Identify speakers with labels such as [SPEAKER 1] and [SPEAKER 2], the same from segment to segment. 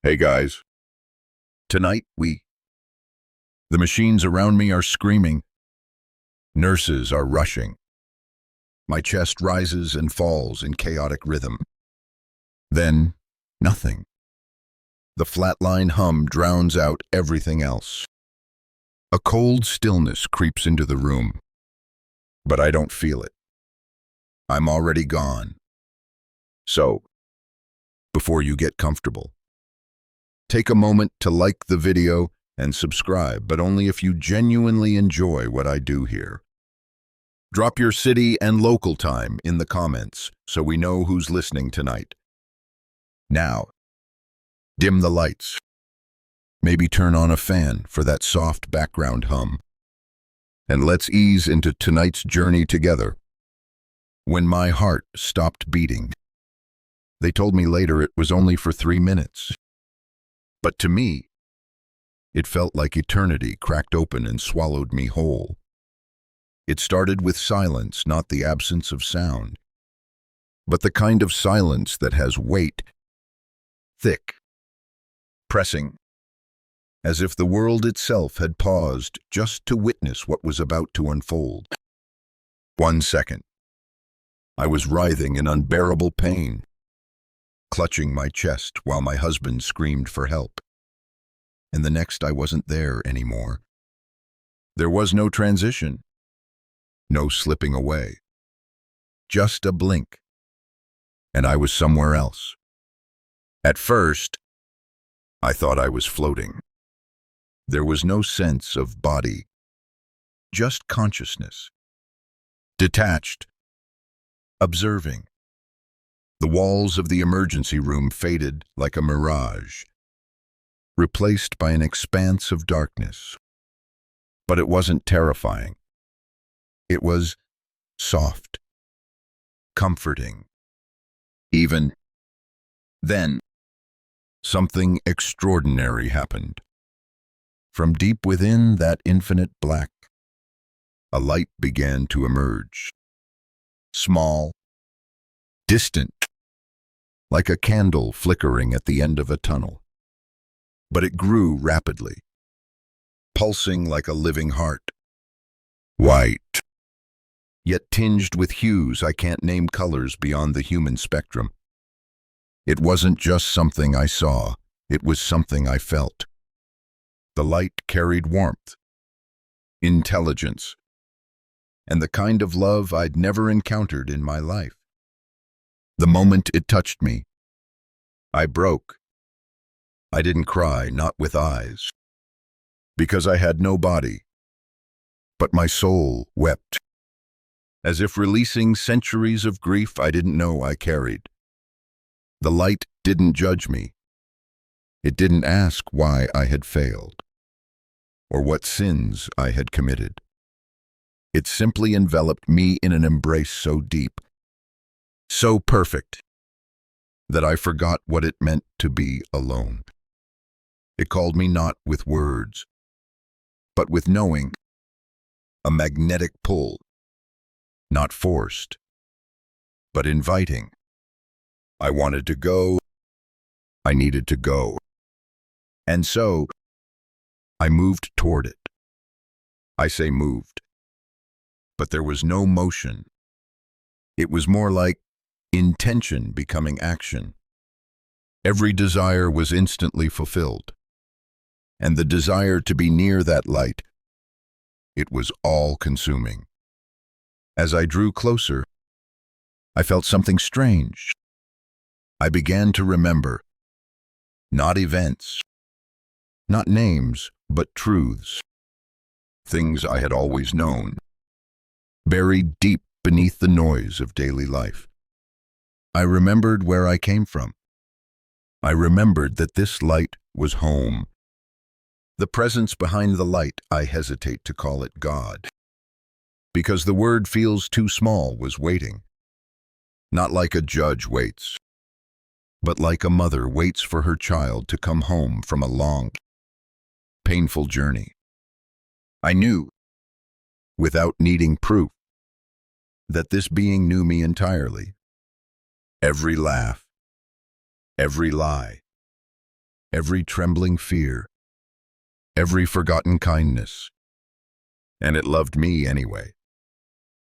[SPEAKER 1] Hey guys, tonight the machines around me are screaming. Nurses are rushing. My chest rises and falls in chaotic rhythm. Then, nothing. The flatline hum drowns out everything else. A cold stillness creeps into the room, but I don't feel it. I'm already gone. So, before you get comfortable, take a moment to like the video and subscribe, but only if you genuinely enjoy what I do here. Drop your city and local time in the comments so we know who's listening tonight. Now, dim the lights. Maybe turn on a fan for that soft background hum. And let's ease into tonight's journey together. When my heart stopped beating, they told me later it was only for 3 minutes. But to me, it felt like eternity cracked open and swallowed me whole. It started with silence, not the absence of sound, but the kind of silence that has weight, thick, pressing, as if the world itself had paused just to witness what was about to unfold. 1 second, I was writhing in unbearable pain, clutching my chest while my husband screamed for help. And the next, I wasn't there anymore. There was no transition, no slipping away. Just a blink, and I was somewhere else. At first, I thought I was floating. There was no sense of body, just consciousness. Detached, observing. The walls of the emergency room faded like a mirage, replaced by an expanse of darkness. But it wasn't terrifying. It was soft, comforting. Even then, something extraordinary happened. From deep within that infinite black, a light began to emerge. Small, distant, like a candle flickering at the end of a tunnel. But it grew rapidly, pulsing like a living heart. White, yet tinged with hues I can't name, colors beyond the human spectrum. It wasn't just something I saw, it was something I felt. The light carried warmth, intelligence, and the kind of love I'd never encountered in my life. The moment it touched me, I broke. I didn't cry, not with eyes, because I had no body. But my soul wept, as if releasing centuries of grief I didn't know I carried. The light didn't judge me. It didn't ask why I had failed, or what sins I had committed. It simply enveloped me in an embrace so deep, so perfect, that I forgot what it meant to be alone. It called me not with words, but with knowing, a magnetic pull, not forced, but inviting. I wanted to go, I needed to go. And so, I moved toward it. I say moved, but there was no motion. It was more like intention becoming action. Every desire was instantly fulfilled. And the desire to be near that light, it was all-consuming. As I drew closer, I felt something strange. I began to remember, not events, not names, but truths. Things I had always known, buried deep beneath the noise of daily life. I remembered where I came from. I remembered that this light was home. The presence behind the light, I hesitate to call it God, because the word feels too small, was waiting. Not like a judge waits, but like a mother waits for her child to come home from a long, painful journey. I knew, without needing proof, that this being knew me entirely. Every laugh, every lie, every trembling fear, every forgotten kindness. And it loved me anyway.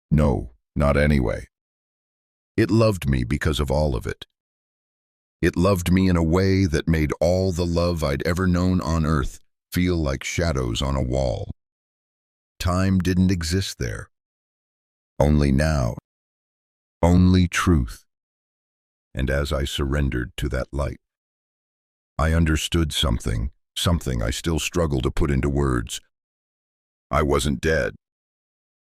[SPEAKER 1] No, not anyway. It loved me because of all of it. It loved me in a way that made all the love I'd ever known on earth feel like shadows on a wall. Time didn't exist there. Only now. Only truth. And as I surrendered to that light, I understood something I still struggle to put into words. I wasn't dead.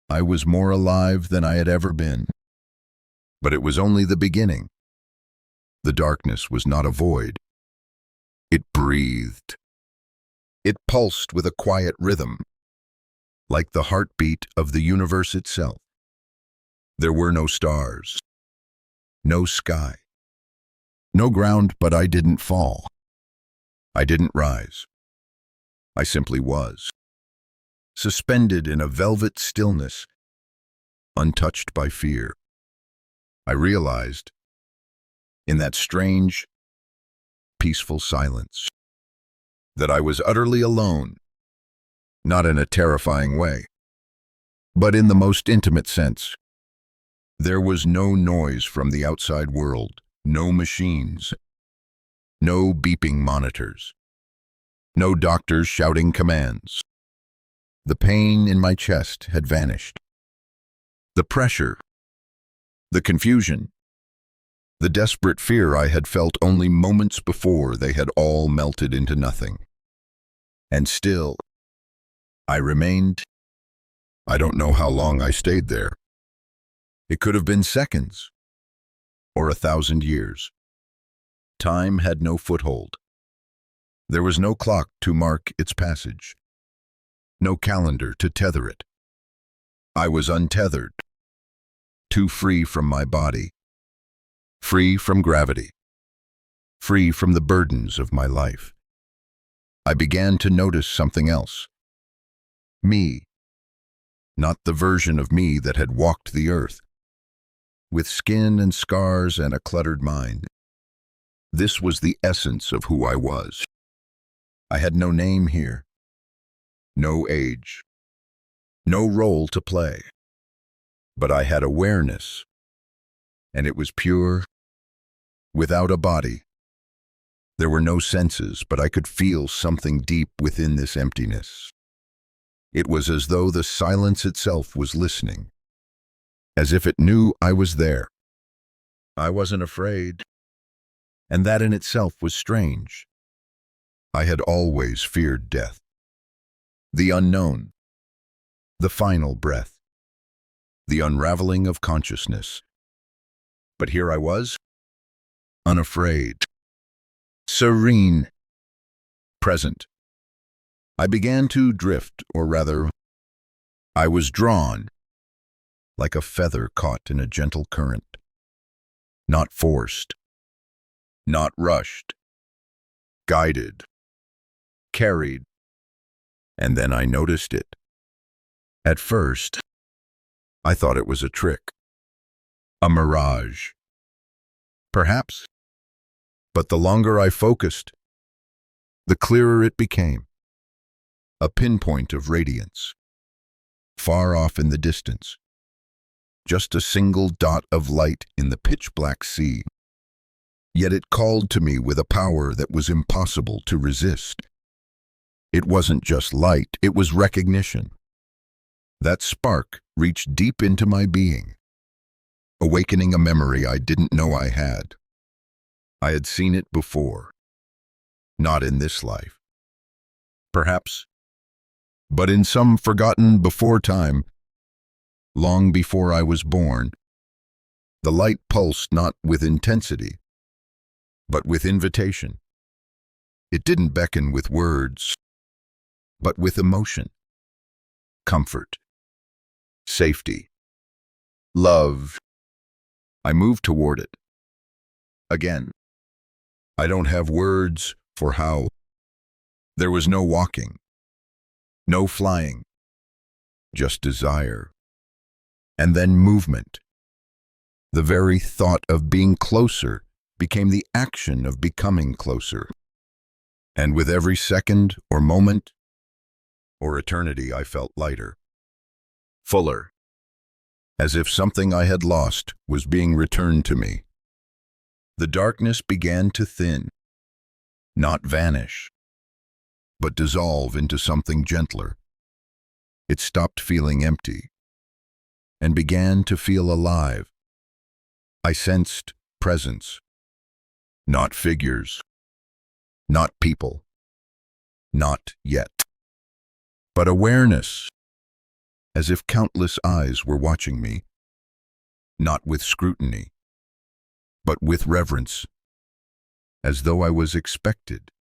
[SPEAKER 1] I was more alive than I had ever been. But it was only the beginning. The darkness was not a void. It breathed. It pulsed with a quiet rhythm, like the heartbeat of the universe itself. There were no stars, no sky, no ground, but I didn't fall. I didn't rise. I simply was, suspended in a velvet stillness, untouched by fear. I realized, in that strange, peaceful silence, that I was utterly alone, not in a terrifying way, but in the most intimate sense. There was no noise from the outside world, no machines, no beeping monitors, no doctors shouting commands. The pain in my chest had vanished. The pressure, the confusion, the desperate fear I had felt only moments before, they had all melted into nothing. And still, I remained. I don't know how long I stayed there. It could have been seconds, or 1,000 years. Time had no foothold. There was no clock to mark its passage, no calendar to tether it. I was untethered, too free from my body, free from gravity, free from the burdens of my life. I began to notice something else. Me, not the version of me that had walked the earth, with skin and scars and a cluttered mind. This was the essence of who I was. I had no name here, no age, no role to play. But I had awareness, and it was pure, without a body. There were no senses, but I could feel something deep within this emptiness. It was as though the silence itself was listening, as if it knew I was there. I wasn't afraid, and that in itself was strange. I had always feared death, the unknown, the final breath, the unraveling of consciousness. But here I was, unafraid, serene, present. I began to drift, or rather, I was drawn, like a feather caught in a gentle current. Not forced, not rushed, guided, carried, and then I noticed it. At first, I thought it was a trick, a mirage, perhaps. But the longer I focused, the clearer it became. A pinpoint of radiance, far off in the distance, just a single dot of light in the pitch-black sea. Yet it called to me with a power that was impossible to resist. It wasn't just light, it was recognition. That spark reached deep into my being, awakening a memory I didn't know I had. I had seen it before, not in this life, perhaps, but in some forgotten before time, long before I was born. The light pulsed not with intensity, but with invitation. It didn't beckon with words, but with emotion, comfort, safety, love. I moved toward it. Again, I don't have words for how. There was no walking, no flying, just desire, and then movement. The very thought of being closer became the action of becoming closer. And with every second or moment or eternity, I felt lighter, fuller, as if something I had lost was being returned to me. The darkness began to thin, not vanish, but dissolve into something gentler. It stopped feeling empty and began to feel alive. I sensed presence, not figures, not people, not yet, but awareness, as if countless eyes were watching me, not with scrutiny, but with reverence, as though I was expected,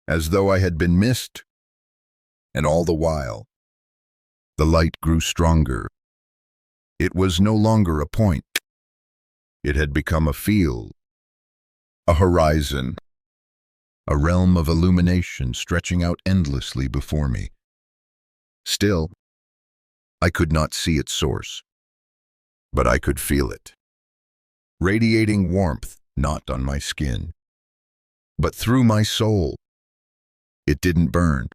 [SPEAKER 1] as though I had been missed. And all the while, the light grew stronger. It was no longer a point. It had become a field, a horizon, a realm of illumination stretching out endlessly before me. Still, I could not see its source, but I could feel it, radiating warmth not on my skin, but through my soul. It didn't burn.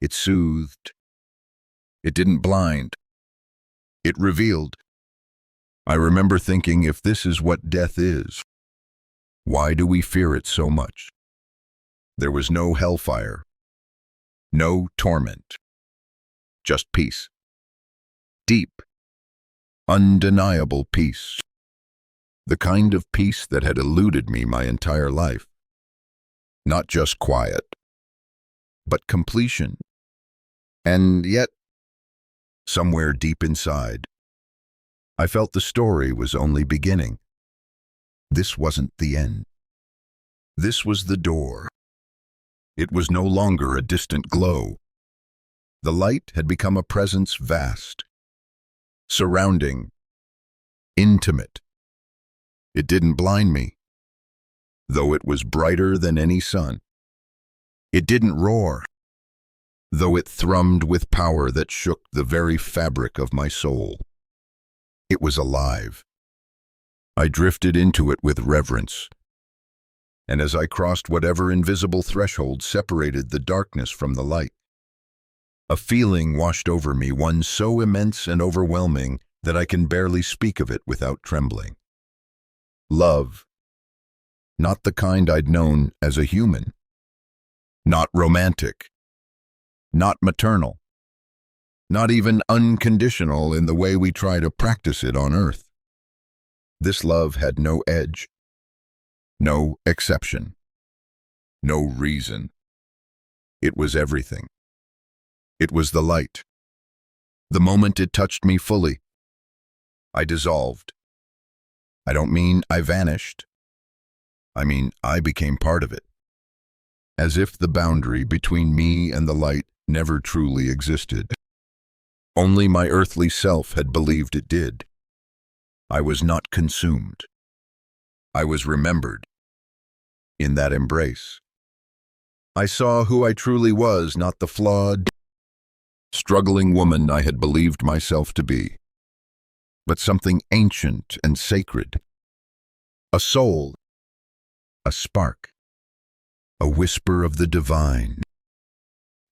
[SPEAKER 1] It soothed. It didn't blind. It revealed. I remember thinking, if this is what death is, why do we fear it so much? There was no hellfire, no torment, just peace. Deep, undeniable peace. The kind of peace that had eluded me my entire life. Not just quiet, but completion. And yet, somewhere deep inside, I felt the story was only beginning. This wasn't the end. This was the door. It was no longer a distant glow. The light had become a presence vast, surrounding, intimate. It didn't blind me, though it was brighter than any sun. It didn't roar, though it thrummed with power that shook the very fabric of my soul. It was alive. I drifted into it with reverence, and as I crossed whatever invisible threshold separated the darkness from the light, a feeling washed over me, one so immense and overwhelming that I can barely speak of it without trembling. Love, not the kind I'd known as a human, not romantic, not maternal, not even unconditional in the way we try to practice it on earth. This love had no edge, no exception, no reason. It was everything. It was the light. The moment it touched me fully, I dissolved. I don't mean I vanished. I mean I became part of it, as if the boundary between me and the light never truly existed. Only my earthly self had believed it did. I was not consumed. I was remembered. In that embrace, I saw who I truly was, not the flawed, struggling woman I had believed myself to be, but something ancient and sacred. A soul, a spark, a whisper of the divine,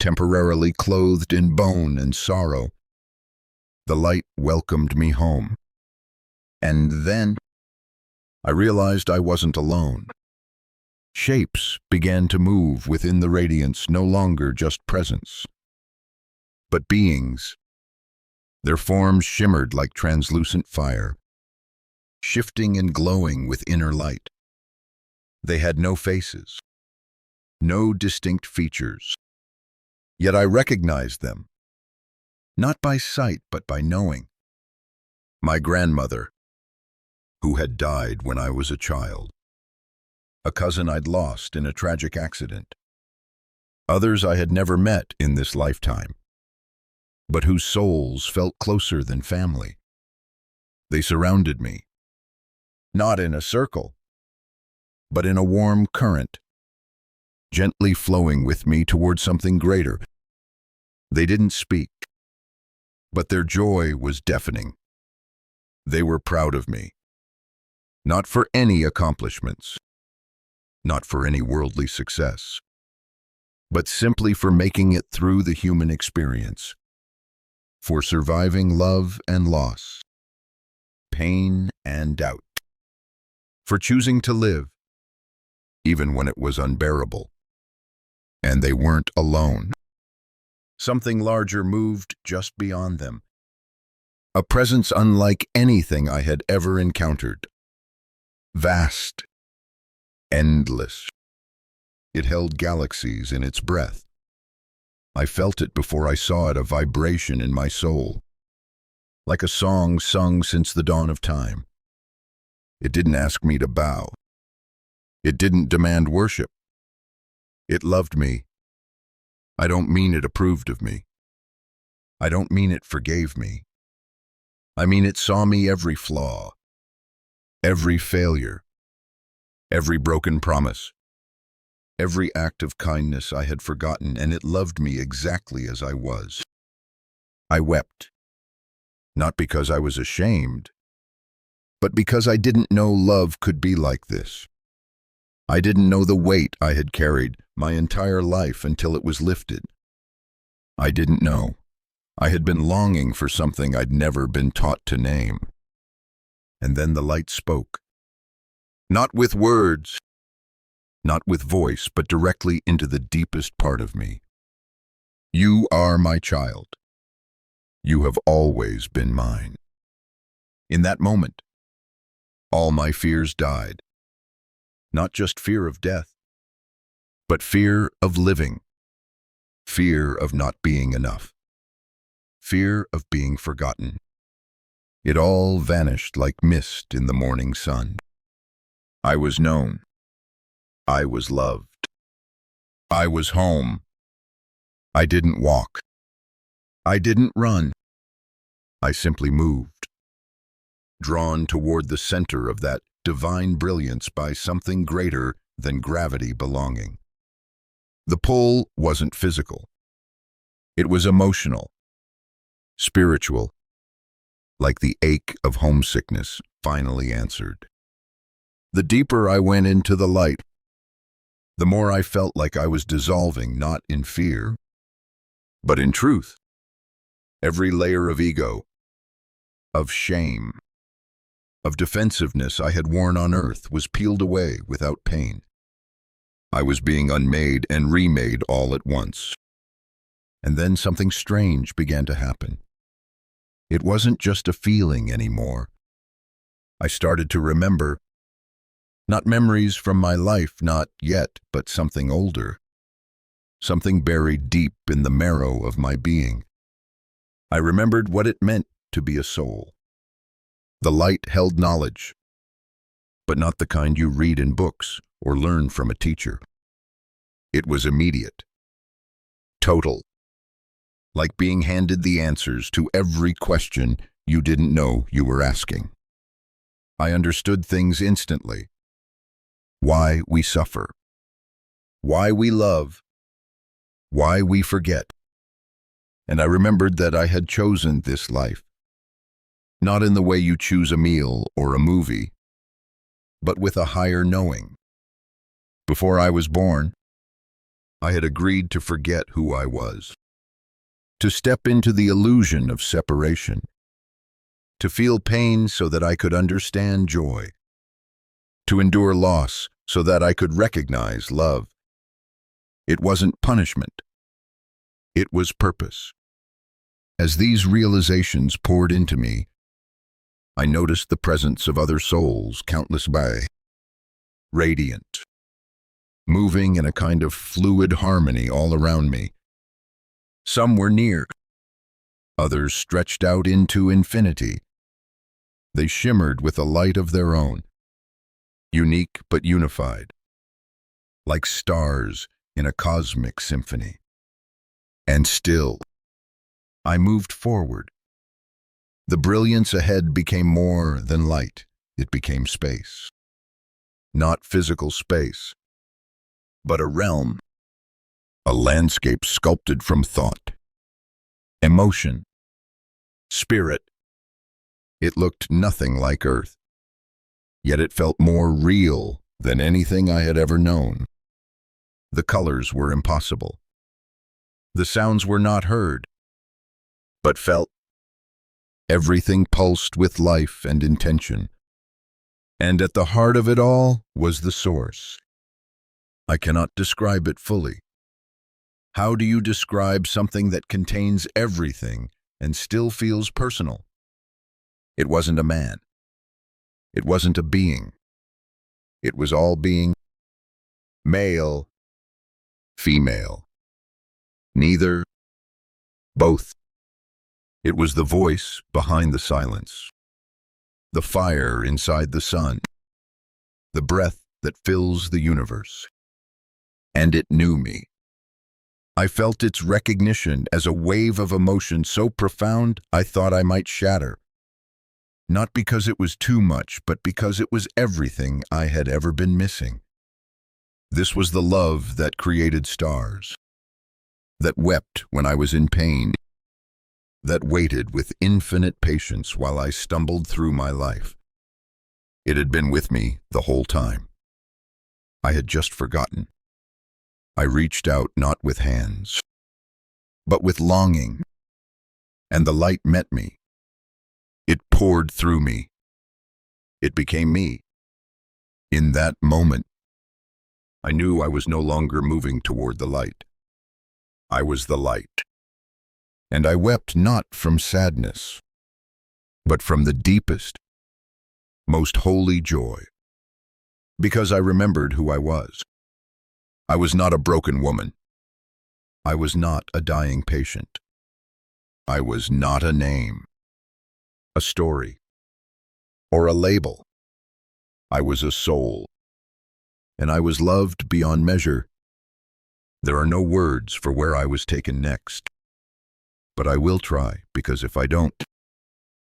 [SPEAKER 1] temporarily clothed in bone and sorrow. The light welcomed me home. And then I realized I wasn't alone. Shapes began to move within the radiance, no longer just presence, but beings. Their forms shimmered like translucent fire, shifting and glowing with inner light. They had no faces, no distinct features, yet I recognized them, not by sight but by knowing. My grandmother, who had died when I was a child. A cousin I'd lost in a tragic accident. Others I had never met in this lifetime, but whose souls felt closer than family. They surrounded me, not in a circle, but in a warm current, gently flowing with me toward something greater. They didn't speak, but their joy was deafening. They were proud of me. Not for any accomplishments, not for any worldly success, but simply for making it through the human experience, for surviving love and loss, pain and doubt, for choosing to live, even when it was unbearable. And they weren't alone. Something larger moved just beyond them. A presence unlike anything I had ever encountered. Vast, endless. It held galaxies in its breath. I felt it before I saw it, a vibration in my soul, like a song sung since the dawn of time. It didn't ask me to bow. It didn't demand worship. It loved me. I don't mean it approved of me. I don't mean it forgave me. I mean it saw me every flaw, every failure, every broken promise, every act of kindness I had forgotten, and it loved me exactly as I was. I wept, not because I was ashamed, but because I didn't know love could be like this. I didn't know the weight I had carried my entire life until it was lifted. I didn't know. I had been longing for something I'd never been taught to name. And then the light spoke. Not with words, not with voice, but directly into the deepest part of me. You are my child. You have always been mine. In that moment, all my fears died. Not just fear of death, but fear of living, fear of not being enough, fear of being forgotten. It all vanished like mist in the morning sun. I was known. I was loved. I was home. I didn't walk. I didn't run. I simply moved, drawn toward the center of that divine brilliance by something greater than gravity belonging. The pull wasn't physical. It was emotional, spiritual, like the ache of homesickness finally answered. The deeper I went into the light, the more I felt like I was dissolving, not in fear, but in truth. Every layer of ego, of shame, of defensiveness I had worn on earth was peeled away without pain. I was being unmade and remade all at once. And then something strange began to happen. It wasn't just a feeling anymore. I started to remember, not memories from my life, not yet, but something older, something buried deep in the marrow of my being. I remembered what it meant to be a soul. The light held knowledge, but not the kind you read in books or learn from a teacher. It was immediate, total, like being handed the answers to every question you didn't know you were asking. I understood things instantly. Why we suffer, why we love, why we forget. And I remembered that I had chosen this life, not in the way you choose a meal or a movie, but with a higher knowing. Before I was born, I had agreed to forget who I was, to step into the illusion of separation, to feel pain so that I could understand joy, to endure loss so that I could recognize love. It wasn't punishment. It was purpose. As these realizations poured into me, I noticed the presence of other souls, countless by, radiant, moving in a kind of fluid harmony all around me. Some were near, others stretched out into infinity. They shimmered with a light of their own, unique but unified, like stars in a cosmic symphony. And still, I moved forward. The brilliance ahead became more than light. It became space. Not physical space, but a realm, a landscape sculpted from thought, emotion, spirit. It looked nothing like Earth, yet it felt more real than anything I had ever known. The colors were impossible. The sounds were not heard, but felt. Everything pulsed with life and intention. And at the heart of it all was the source. I cannot describe it fully. How do you describe something that contains everything and still feels personal? It wasn't a man. It wasn't a being. It was all being. Male, female. Neither. Both. It was the voice behind the silence. The fire inside the sun. The breath that fills the universe. And it knew me. I felt its recognition as a wave of emotion so profound I thought I might shatter. Not because it was too much, but because it was everything I had ever been missing. This was the love that created stars, that wept when I was in pain, that waited with infinite patience while I stumbled through my life. It had been with me the whole time. I had just forgotten. I reached out not with hands, but with longing, and the light met me. It poured through me. It became me. In that moment, I knew I was no longer moving toward the light. I was the light. And I wept not from sadness, but from the deepest, most holy joy, because I remembered who I was. I was not a broken woman. I was not a dying patient. I was not a name, a story, or a label. I was a soul, and I was loved beyond measure. There are no words for where I was taken next, but I will try, because if I don't,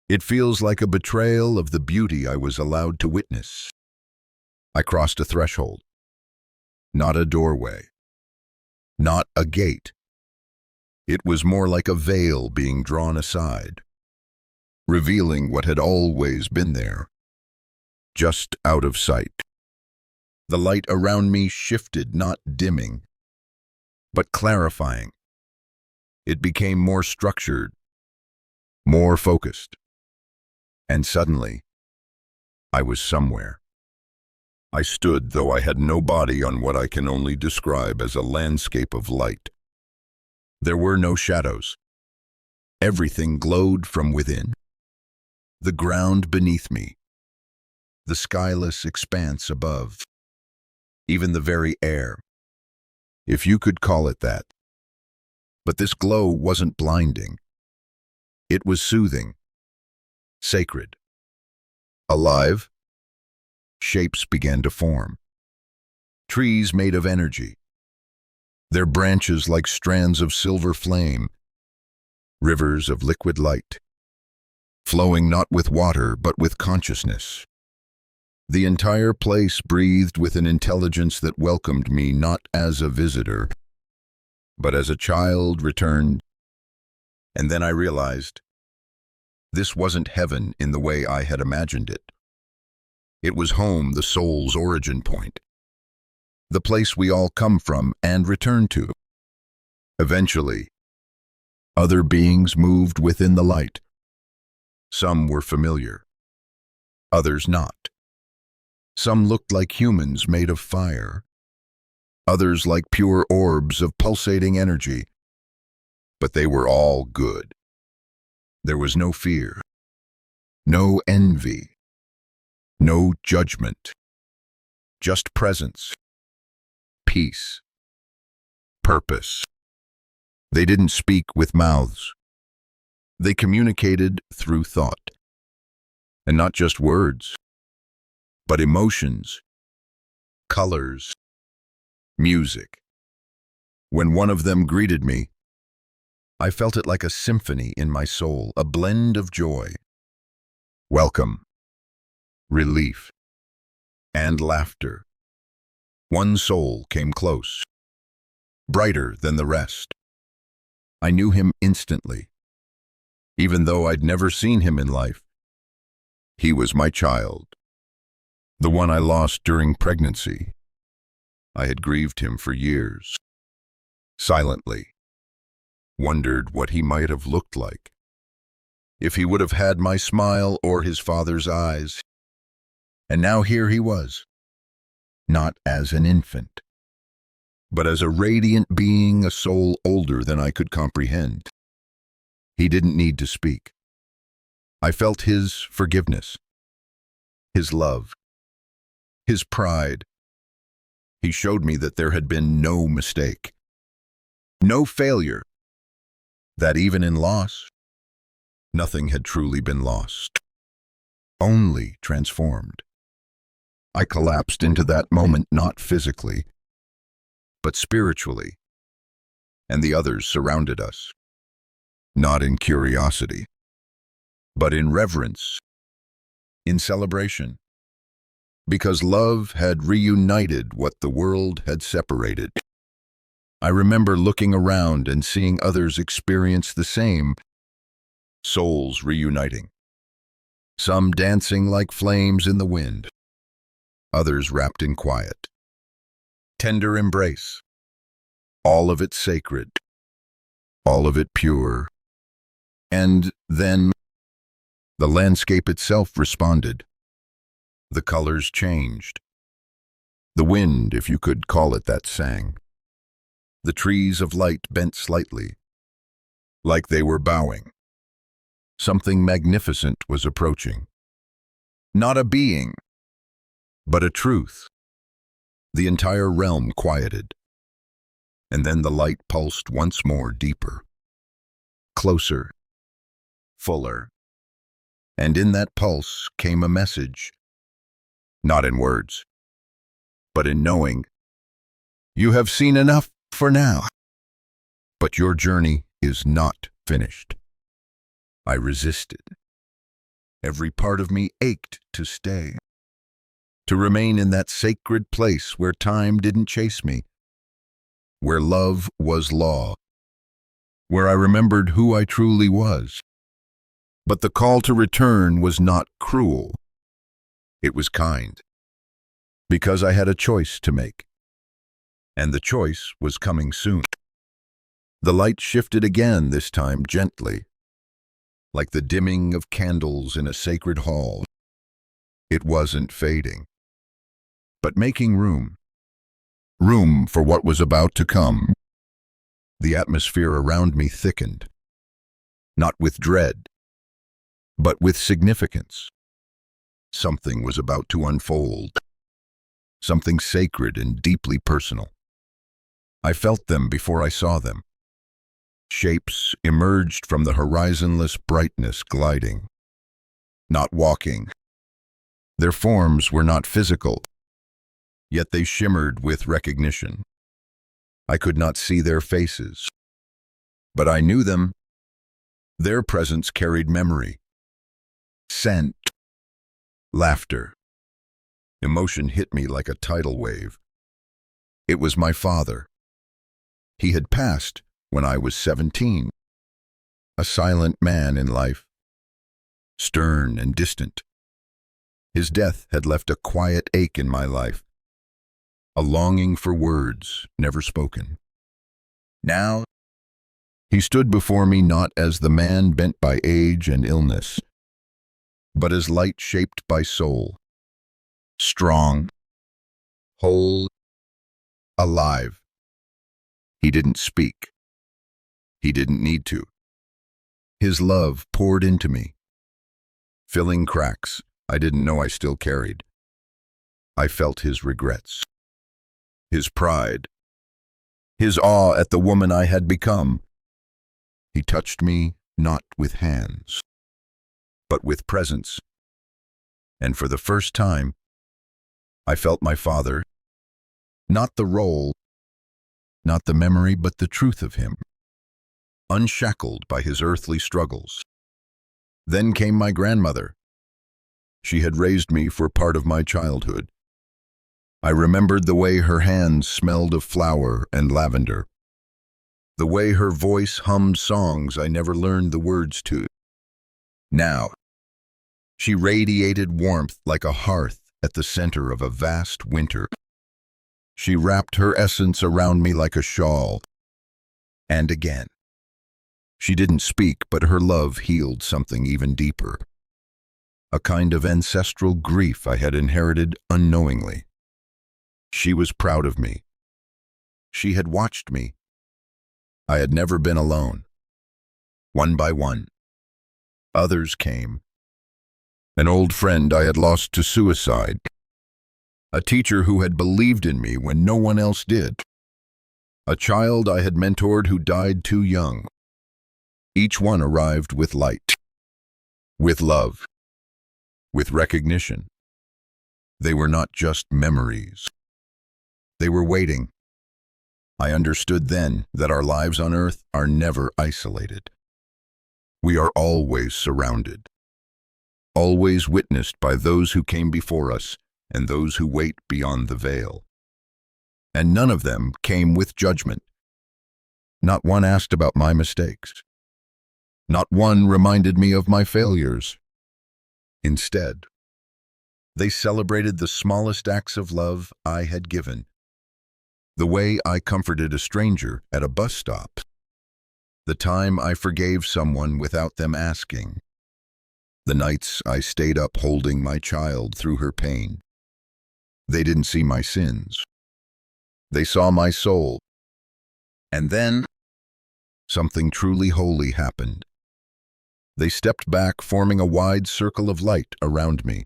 [SPEAKER 1] it feels like a betrayal of the beauty I was allowed to witness. I crossed a threshold. Not a doorway, not a gate. It was more like a veil being drawn aside, revealing what had always been there, just out of sight. The light around me shifted, not dimming, but clarifying. It became more structured, more focused, and suddenly, I was somewhere. I stood, though I had no body, on what I can only describe as a landscape of light. There were no shadows. Everything glowed from within. The ground beneath me, the skyless expanse above, even the very air, if you could call it that. But this glow wasn't blinding. It was soothing, sacred, alive. Shapes began to form. Trees made of energy, their branches like strands of silver flame, rivers of liquid light, flowing not with water but with consciousness. The entire place breathed with an intelligence that welcomed me not as a visitor, but as a child returned. And then I realized this wasn't heaven in the way I had imagined it. It was home, the soul's origin point, the place we all come from and return to. Eventually, other beings moved within the light. Some were familiar, others not. Some looked like humans made of fire, others like pure orbs of pulsating energy. But they were all good. There was no fear, no envy, no judgment, just presence, peace, purpose. They didn't speak with mouths. They communicated through thought. And not just words, but emotions, colors, music. When one of them greeted me, I felt it like a symphony in my soul, a blend of joy, welcome, relief, and laughter. One soul came close, brighter than the rest. I knew him instantly. Even though I'd never seen him in life, he was my child, the one I lost during pregnancy, I had grieved him for years, silently, wondered what he might have looked like, if he would have had my smile or his father's eyes. And now here he was, not as an infant, but as a radiant being, a soul older than I could comprehend. He didn't need to speak. I felt his forgiveness, his love, his pride. He showed me that there had been no mistake, no failure, that even in loss, nothing had truly been lost, only transformed. I collapsed into that moment, not physically, but spiritually, and the others surrounded us, not in curiosity, but in reverence, in celebration, because love had reunited what the world had separated. I remember looking around and seeing others experience the same, souls reuniting, some dancing like flames in the wind, others wrapped in quiet, tender embrace, all of it sacred, all of it pure. And then the landscape itself responded. The colors changed. The wind, if you could call it that, sang. The trees of light bent slightly, like they were bowing. Something magnificent was approaching. Not a being, but a truth. The entire realm quieted, and then the light pulsed once more, deeper, closer, fuller. And in that pulse came a message, not in words, but in knowing. You have seen enough for now, but your journey is not finished. I resisted. Every part of me ached to stay, to remain in that sacred place where time didn't chase me, where love was law, where I remembered who I truly was. But the call to return was not cruel. It was kind, because I had a choice to make, and the choice was coming soon. The light shifted again, this time gently, like the dimming of candles in a sacred hall. It wasn't fading, but making room for what was about to come. The atmosphere around me thickened, not with dread, but with significance. Something was about to unfold, something sacred and deeply personal. I felt them before I saw them. Shapes emerged from the horizonless brightness, gliding, not walking. Their forms were not physical, yet they shimmered with recognition. I could not see their faces, but I knew them. Their presence carried memory, scent, laughter. Emotion hit me like a tidal wave. It was my father. He had passed when I was 17, a silent man in life, stern and distant. His death had left a quiet ache in my life, a longing for words never spoken. Now, he stood before me not as the man bent by age and illness, but as light shaped by soul, strong, whole, alive. He didn't speak. He didn't need to. His love poured into me, filling cracks I didn't know I still carried. I felt his regrets, his pride, his awe at the woman I had become. He touched me not with hands, but with presence. And for the first time, I felt my father, not the role, not the memory, but the truth of him, unshackled by his earthly struggles. Then came my grandmother. She had raised me for part of my childhood. I remembered the way her hands smelled of flower and lavender, the way her voice hummed songs I never learned the words to. Now, she radiated warmth like a hearth at the center of a vast winter. She wrapped her essence around me like a shawl. And again. She didn't speak, but her love healed something even deeper. A kind of ancestral grief I had inherited unknowingly. She was proud of me. She had watched me. I had never been alone. One by one, others came. An old friend I had lost to suicide. A teacher who had believed in me when no one else did. A child I had mentored who died too young. Each one arrived with light, with love, with recognition. They were not just memories. They were waiting. I understood then that our lives on earth are never isolated. We are always surrounded, always witnessed by those who came before us and those who wait beyond the veil. And none of them came with judgment. Not one asked about my mistakes. Not one reminded me of my failures. Instead, they celebrated the smallest acts of love I had given. The way I comforted a stranger at a bus stop. The time I forgave someone without them asking. The nights I stayed up holding my child through her pain. They didn't see my sins. They saw my soul. And then, something truly holy happened. They stepped back, forming a wide circle of light around me.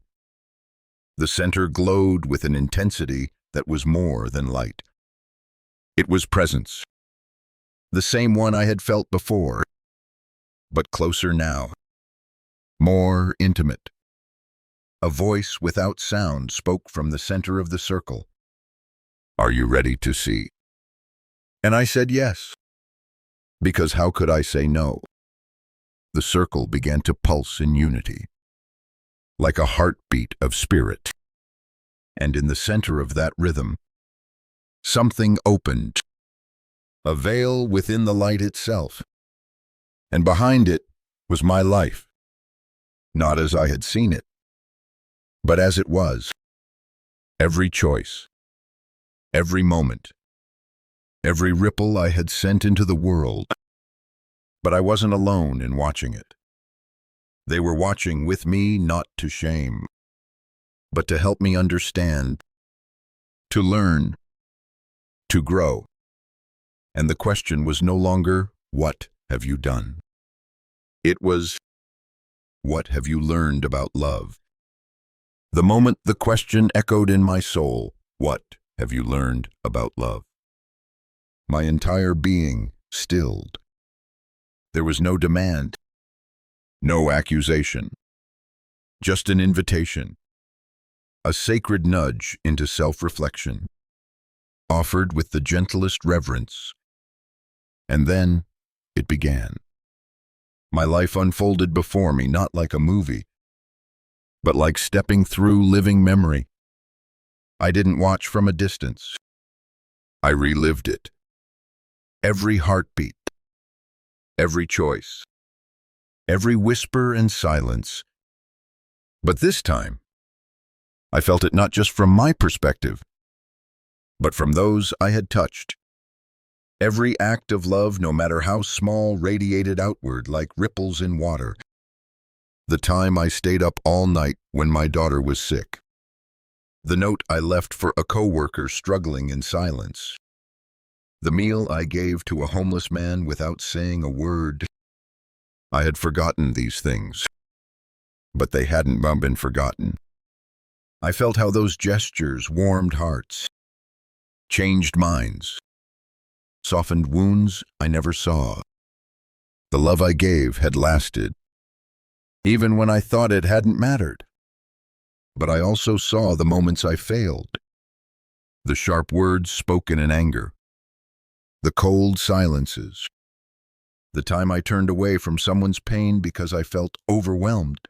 [SPEAKER 1] The center glowed with an intensity that was more than light. It was presence. The same one I had felt before, but closer now. More intimate. A voice without sound spoke from the center of the circle. "Are you ready to see?" And I said yes. Because how could I say no? The circle began to pulse in unity, like a heartbeat of spirit. And in the center of that rhythm, something opened, a veil within the light itself. And behind it was my life, not as I had seen it, but as it was. Every choice, every moment, every ripple I had sent into the world. But I wasn't alone in watching it. They were watching with me not to shame, but to help me understand, to learn, to grow. And the question was no longer, "What have you done?" It was, "What have you learned about love?" The moment the question echoed in my soul, "What have you learned about love?" my entire being stilled. There was no demand, no accusation, just an invitation, a sacred nudge into self-reflection, offered with the gentlest reverence. And then it began. My life unfolded before me, not like a movie, but like stepping through living memory. I didn't watch from a distance. I relived it. Every heartbeat, every choice, every whisper and silence. But this time, I felt it not just from my perspective, but from those I had touched. Every act of love, no matter how small, radiated outward like ripples in water. The time I stayed up all night when my daughter was sick. The note I left for a coworker struggling in silence. The meal I gave to a homeless man without saying a word. I had forgotten these things, but they hadn't been forgotten. I felt how those gestures warmed hearts, changed minds, softened wounds I never saw. The love I gave had lasted, even when I thought it hadn't mattered. But I also saw the moments I failed, the sharp words spoken in anger, the cold silences, the time I turned away from someone's pain because I felt overwhelmed.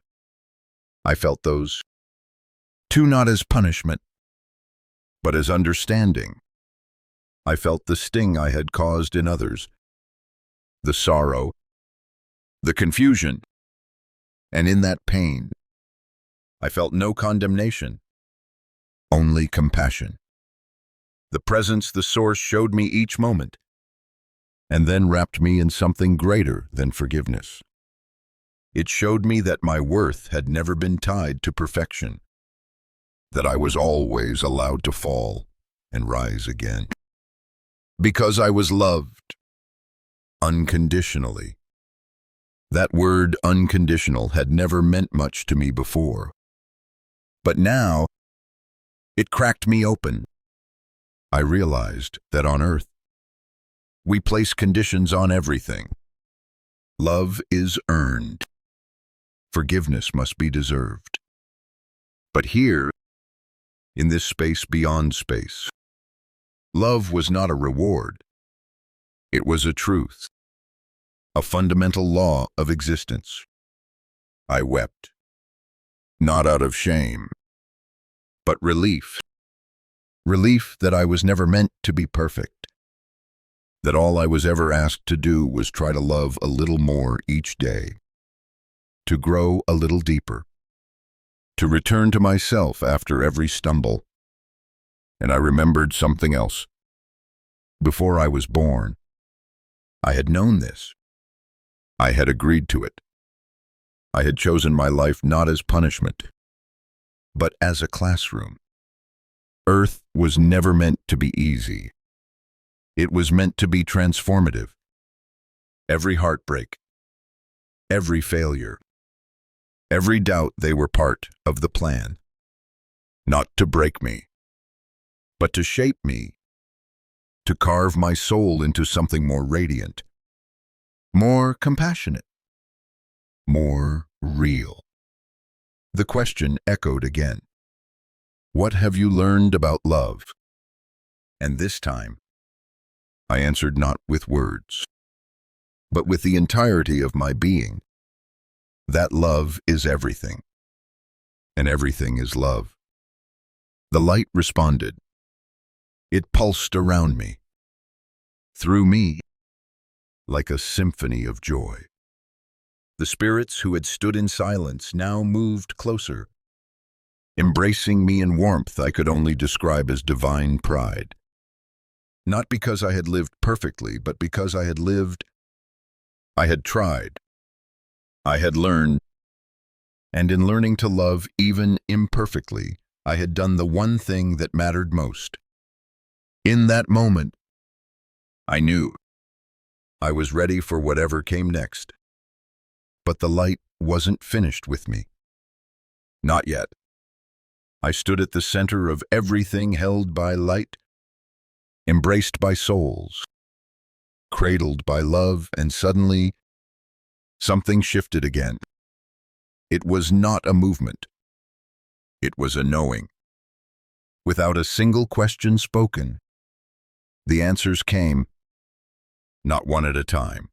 [SPEAKER 1] I felt those, too, not as punishment, but as understanding. I felt the sting I had caused in others, the sorrow, the confusion, and in that pain, I felt no condemnation, only compassion. The presence the source showed me each moment, and then wrapped me in something greater than forgiveness. It showed me that my worth had never been tied to perfection, that I was always allowed to fall and rise again. Because I was loved unconditionally. That word unconditional had never meant much to me before. But now, it cracked me open. I realized that on Earth, we place conditions on everything. Love is earned. Forgiveness must be deserved. But here, in this space beyond space, love was not a reward. It was a truth, a fundamental law of existence. I wept, not out of shame, but relief. Relief that I was never meant to be perfect, that all I was ever asked to do was try to love a little more each day, to grow a little deeper, to return to myself after every stumble. And I remembered something else. Before I was born, I had known this. I had agreed to it. I had chosen my life not as punishment, but as a classroom. Earth was never meant to be easy. It was meant to be transformative. Every heartbreak, every failure, every doubt, they were part of the plan. Not to break me, but to shape me, to carve my soul into something more radiant, more compassionate, more real. The question echoed again. What have you learned about love? And this time, I answered not with words, but with the entirety of my being. That love is everything, and everything is love. The light responded. It pulsed around me, through me, like a symphony of joy. The spirits who had stood in silence now moved closer, embracing me in warmth I could only describe as divine pride. Not because I had lived perfectly, but because I had lived. I had tried. I had learned. And in learning to love even imperfectly, I had done the one thing that mattered most. In that moment, I knew I was ready for whatever came next. But the light wasn't finished with me. Not yet. I stood at the center of everything, held by light, embraced by souls, cradled by love, and suddenly, something shifted again. It was not a movement. It was a knowing. Without a single question spoken, the answers came, not one at a time,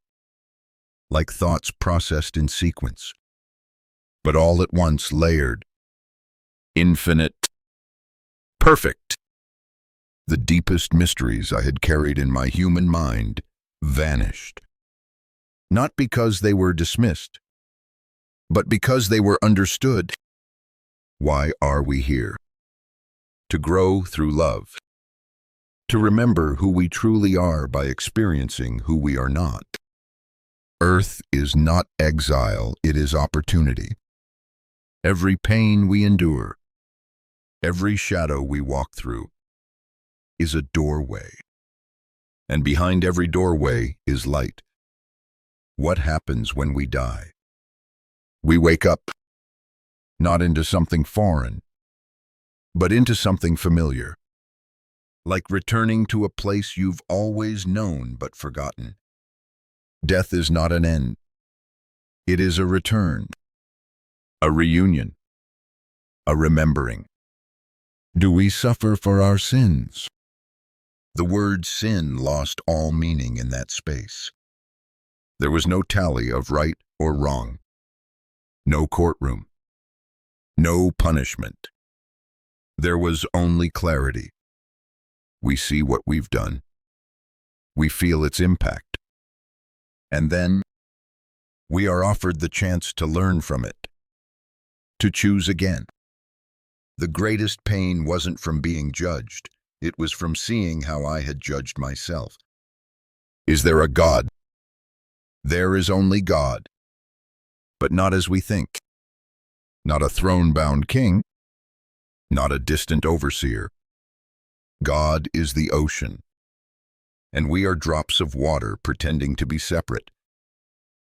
[SPEAKER 1] like thoughts processed in sequence, but all at once, layered, infinite, perfect. The deepest mysteries I had carried in my human mind vanished. Not because they were dismissed, but because they were understood. Why are we here? To grow through love. To remember who we truly are by experiencing who we are not. Earth is not exile, it is opportunity. Every pain we endure, every shadow we walk through, is a doorway. And behind every doorway is light. What happens when we die? We wake up, not into something foreign, but into something familiar. Like returning to a place you've always known but forgotten. Death is not an end. It is a return, a reunion, a remembering. Do we suffer for our sins? The word sin lost all meaning in that space. There was no tally of right or wrong, no courtroom, no punishment. There was only clarity. We see what we've done. We feel its impact. And then, we are offered the chance to learn from it, to choose again. The greatest pain wasn't from being judged. It was from seeing how I had judged myself. Is there a God? There is only God, but not as we think. Not a throne-bound king, not a distant overseer. God is the ocean, and we are drops of water pretending to be separate.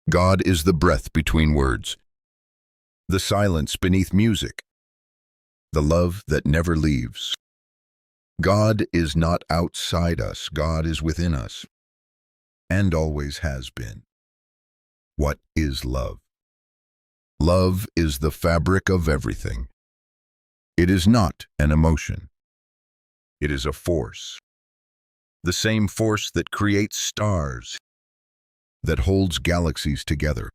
[SPEAKER 1] God is the breath between words, the silence beneath music, the love that never leaves. God is not outside us, God is within us, and always has been. What is love? Love is the fabric of everything. It is not an emotion. It is a force. The same force that creates stars, that holds galaxies together,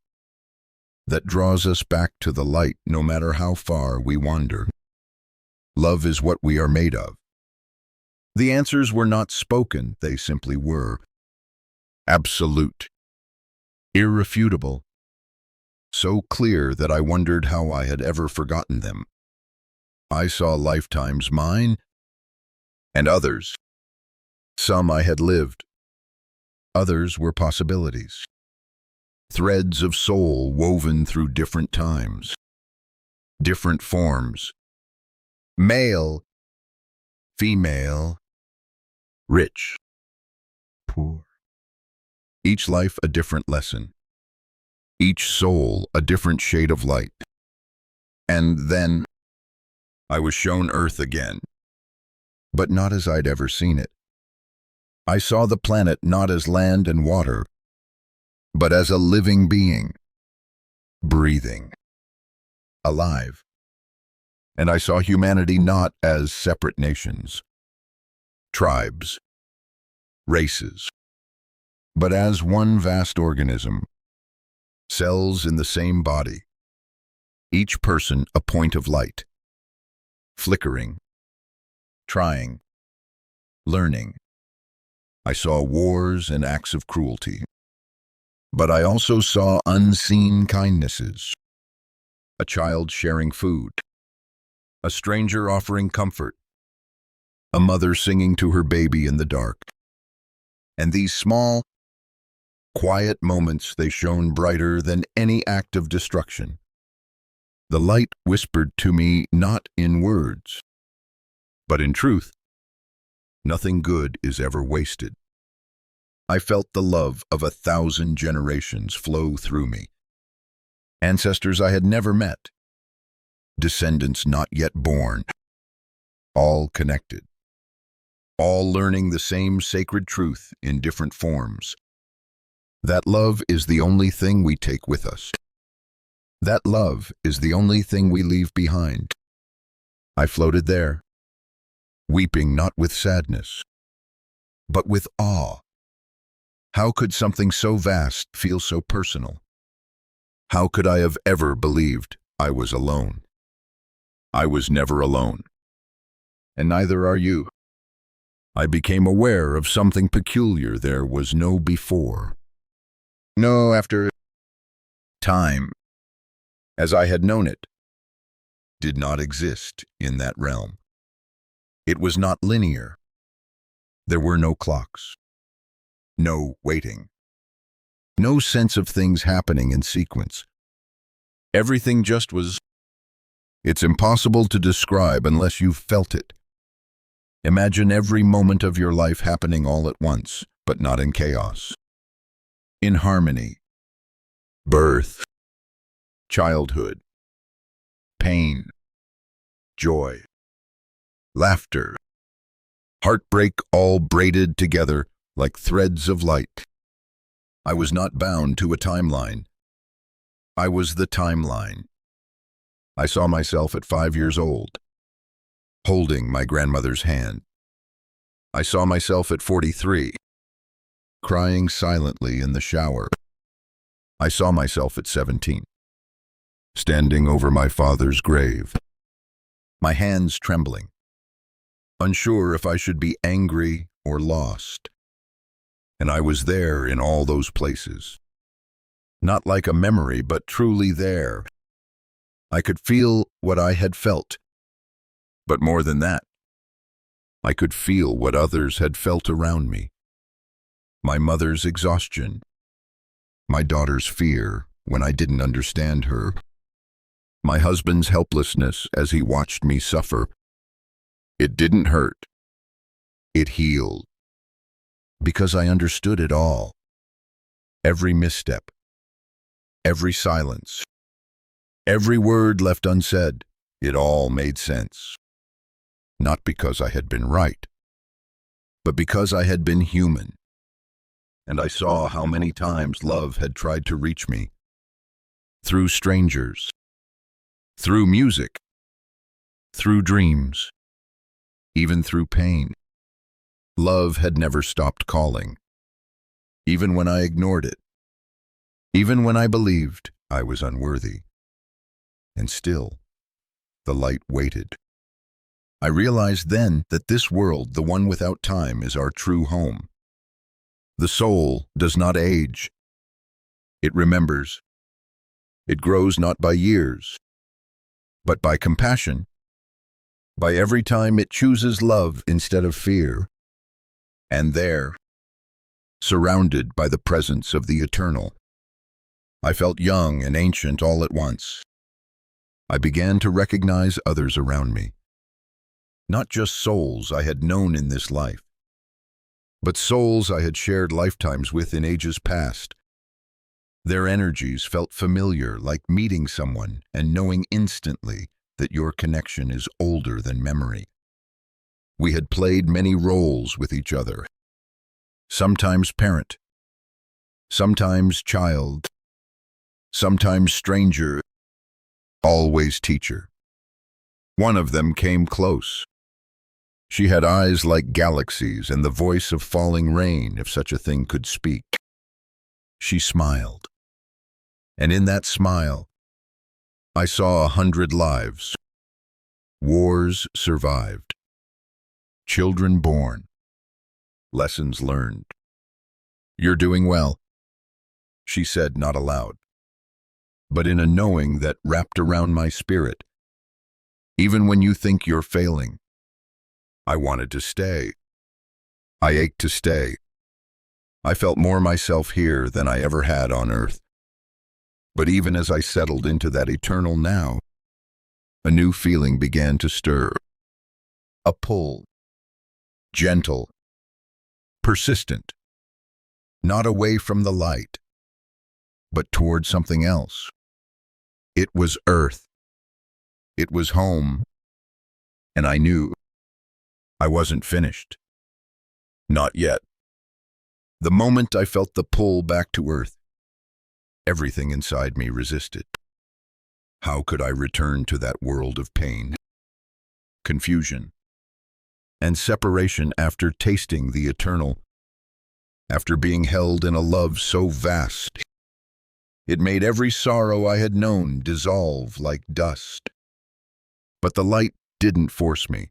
[SPEAKER 1] that draws us back to the light no matter how far we wander. Love is what we are made of. The answers were not spoken, they simply were. Absolute. Irrefutable. So clear that I wondered how I had ever forgotten them. I saw lifetimes mine and others. Some I had lived. Others were possibilities. Threads of soul woven through different times, different forms. Male, female, rich, poor. Each life a different lesson. Each soul a different shade of light. And then I was shown Earth again, but not as I'd ever seen it. I saw the planet not as land and water, but as a living being, breathing, alive. And I saw humanity not as separate nations, tribes, races, but as one vast organism, cells in the same body, each person a point of light, flickering, trying, learning. I saw wars and acts of cruelty, but I also saw unseen kindnesses. A child sharing food, a stranger offering comfort, a mother singing to her baby in the dark. And these small, quiet moments, they shone brighter than any act of destruction. The light whispered to me not in words, but in truth. Nothing good is ever wasted. I felt the love of 1,000 generations flow through me. Ancestors I had never met, descendants not yet born, all connected, all learning the same sacred truth in different forms. That love is the only thing we take with us. That love is the only thing we leave behind. I floated there, weeping not with sadness, but with awe. How could something so vast feel so personal? How could I have ever believed I was alone? I was never alone, and neither are you. I became aware of something peculiar there was no before. No after. Time, as I had known it, did not exist in that realm. It was not linear. There were no clocks, no waiting, no sense of things happening in sequence. Everything just was. It's impossible to describe unless you've felt it. Imagine every moment of your life happening all at once, but not in chaos. In harmony. Birth, childhood, pain, joy, laughter, heartbreak, all braided together like threads of light. I was not bound to a timeline. I was the timeline. I saw myself at 5 years old, holding my grandmother's hand. I saw myself at 43, crying silently in the shower. I saw myself at 17, standing over my father's grave, my hands trembling, unsure if I should be angry or lost. And I was there in all those places, not like a memory, but truly there. I could feel what I had felt, but more than that, I could feel what others had felt around me. My mother's exhaustion, my daughter's fear when I didn't understand her, my husband's helplessness as he watched me suffer. It didn't hurt. It healed. Because I understood it all. Every misstep, every silence, every word left unsaid, it all made sense. Not because I had been right, but because I had been human. And I saw how many times love had tried to reach me. Through strangers, through music, through dreams, even through pain. Love had never stopped calling, even when I ignored it, even when I believed I was unworthy. And still, the light waited. I realized then that this world, the one without time, is our true home. The soul does not age. It remembers. It grows not by years, but by compassion, by every time it chooses love instead of fear. And there, surrounded by the presence of the eternal, I felt young and ancient all at once. I began to recognize others around me, not just souls I had known in this life, but souls I had shared lifetimes with in ages past. Their energies felt familiar, like meeting someone and knowing instantly that your connection is older than memory. We had played many roles with each other, sometimes parent, sometimes child, sometimes stranger, always teacher. One of them came close. She had eyes like galaxies and the voice of falling rain, if such a thing could speak. She smiled. And in that smile, I saw 100 lives. Wars survived. Children born. Lessons learned. You're doing well, she said, not aloud, but in a knowing that wrapped around my spirit. Even when you think you're failing, I wanted to stay. I ached to stay. I felt more myself here than I ever had on earth. But even as I settled into that eternal now, a new feeling began to stir. A pull. Gentle. Persistent. Not away from the light, but toward something else. It was earth. It was home. And I knew I wasn't finished. Not yet. The moment I felt the pull back to earth, everything inside me resisted. How could I return to that world of pain, confusion, and separation after tasting the eternal, after being held in a love so vast? It made every sorrow I had known dissolve like dust. But the light didn't force me.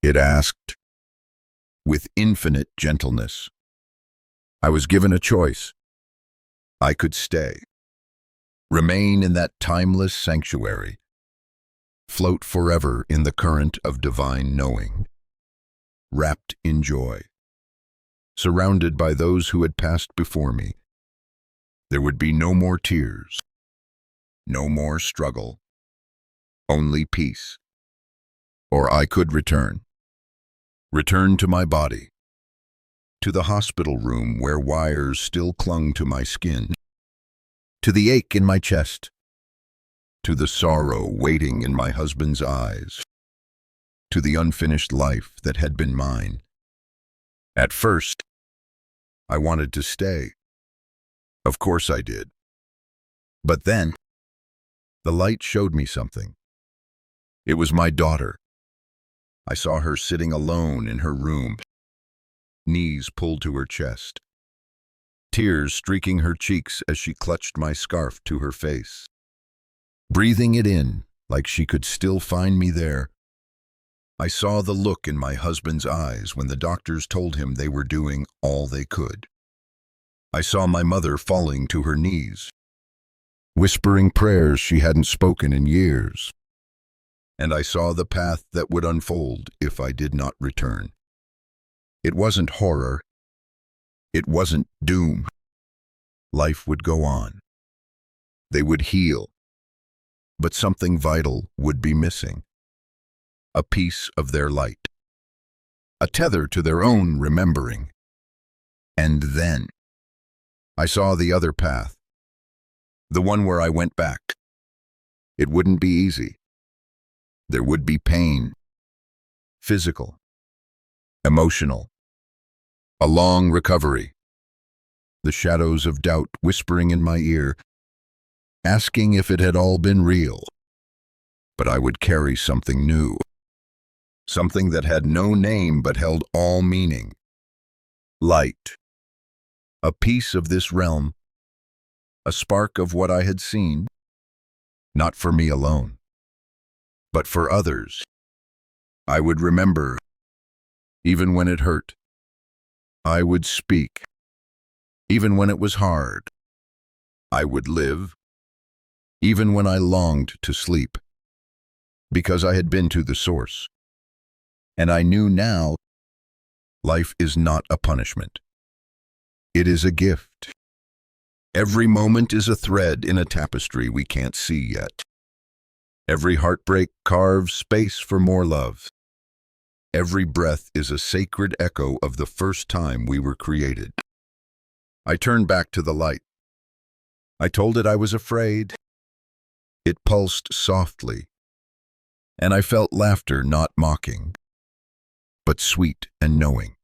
[SPEAKER 1] It asked, with infinite gentleness. I was given a choice. I could stay, remain in that timeless sanctuary, float forever in the current of divine knowing, wrapped in joy, surrounded by those who had passed before me. There would be no more tears, no more struggle, only peace. Or I could return to my body, to the hospital room where wires still clung to my skin, to the ache in my chest, to the sorrow waiting in my husband's eyes, to the unfinished life that had been mine. At first, I wanted to stay. Of course I did. But then, the light showed me something. It was my daughter. I saw her sitting alone in her room, knees pulled to her chest, tears streaking her cheeks as she clutched my scarf to her face. Breathing it in like she could still find me there. I saw the look in my husband's eyes when the doctors told him they were doing all they could. I saw my mother falling to her knees, whispering prayers she hadn't spoken in years. and I saw the path that would unfold if I did not return. It wasn't horror. It wasn't doom. Life would go on. They would heal. But something vital would be missing. A piece of their light. A tether to their own remembering. And then I saw the other path. The one where I went back. It wouldn't be easy. There would be pain. Physical. Emotional. A long recovery. The shadows of doubt whispering in my ear, asking if it had all been real. But I would carry something new. Something that had no name but held all meaning. Light. A piece of this realm. A spark of what I had seen. Not for me alone, but for others. I would remember, even when it hurt. I would speak, even when it was hard. I would live, even when I longed to sleep, because I had been to the source. And I knew now, life is not a punishment. It is a gift. Every moment is a thread in a tapestry we can't see yet. Every heartbreak carves space for more love. Every breath is a sacred echo of the first time we were created. I turned back to the light. I told it I was afraid. It pulsed softly, and I felt laughter not mocking, but sweet and knowing.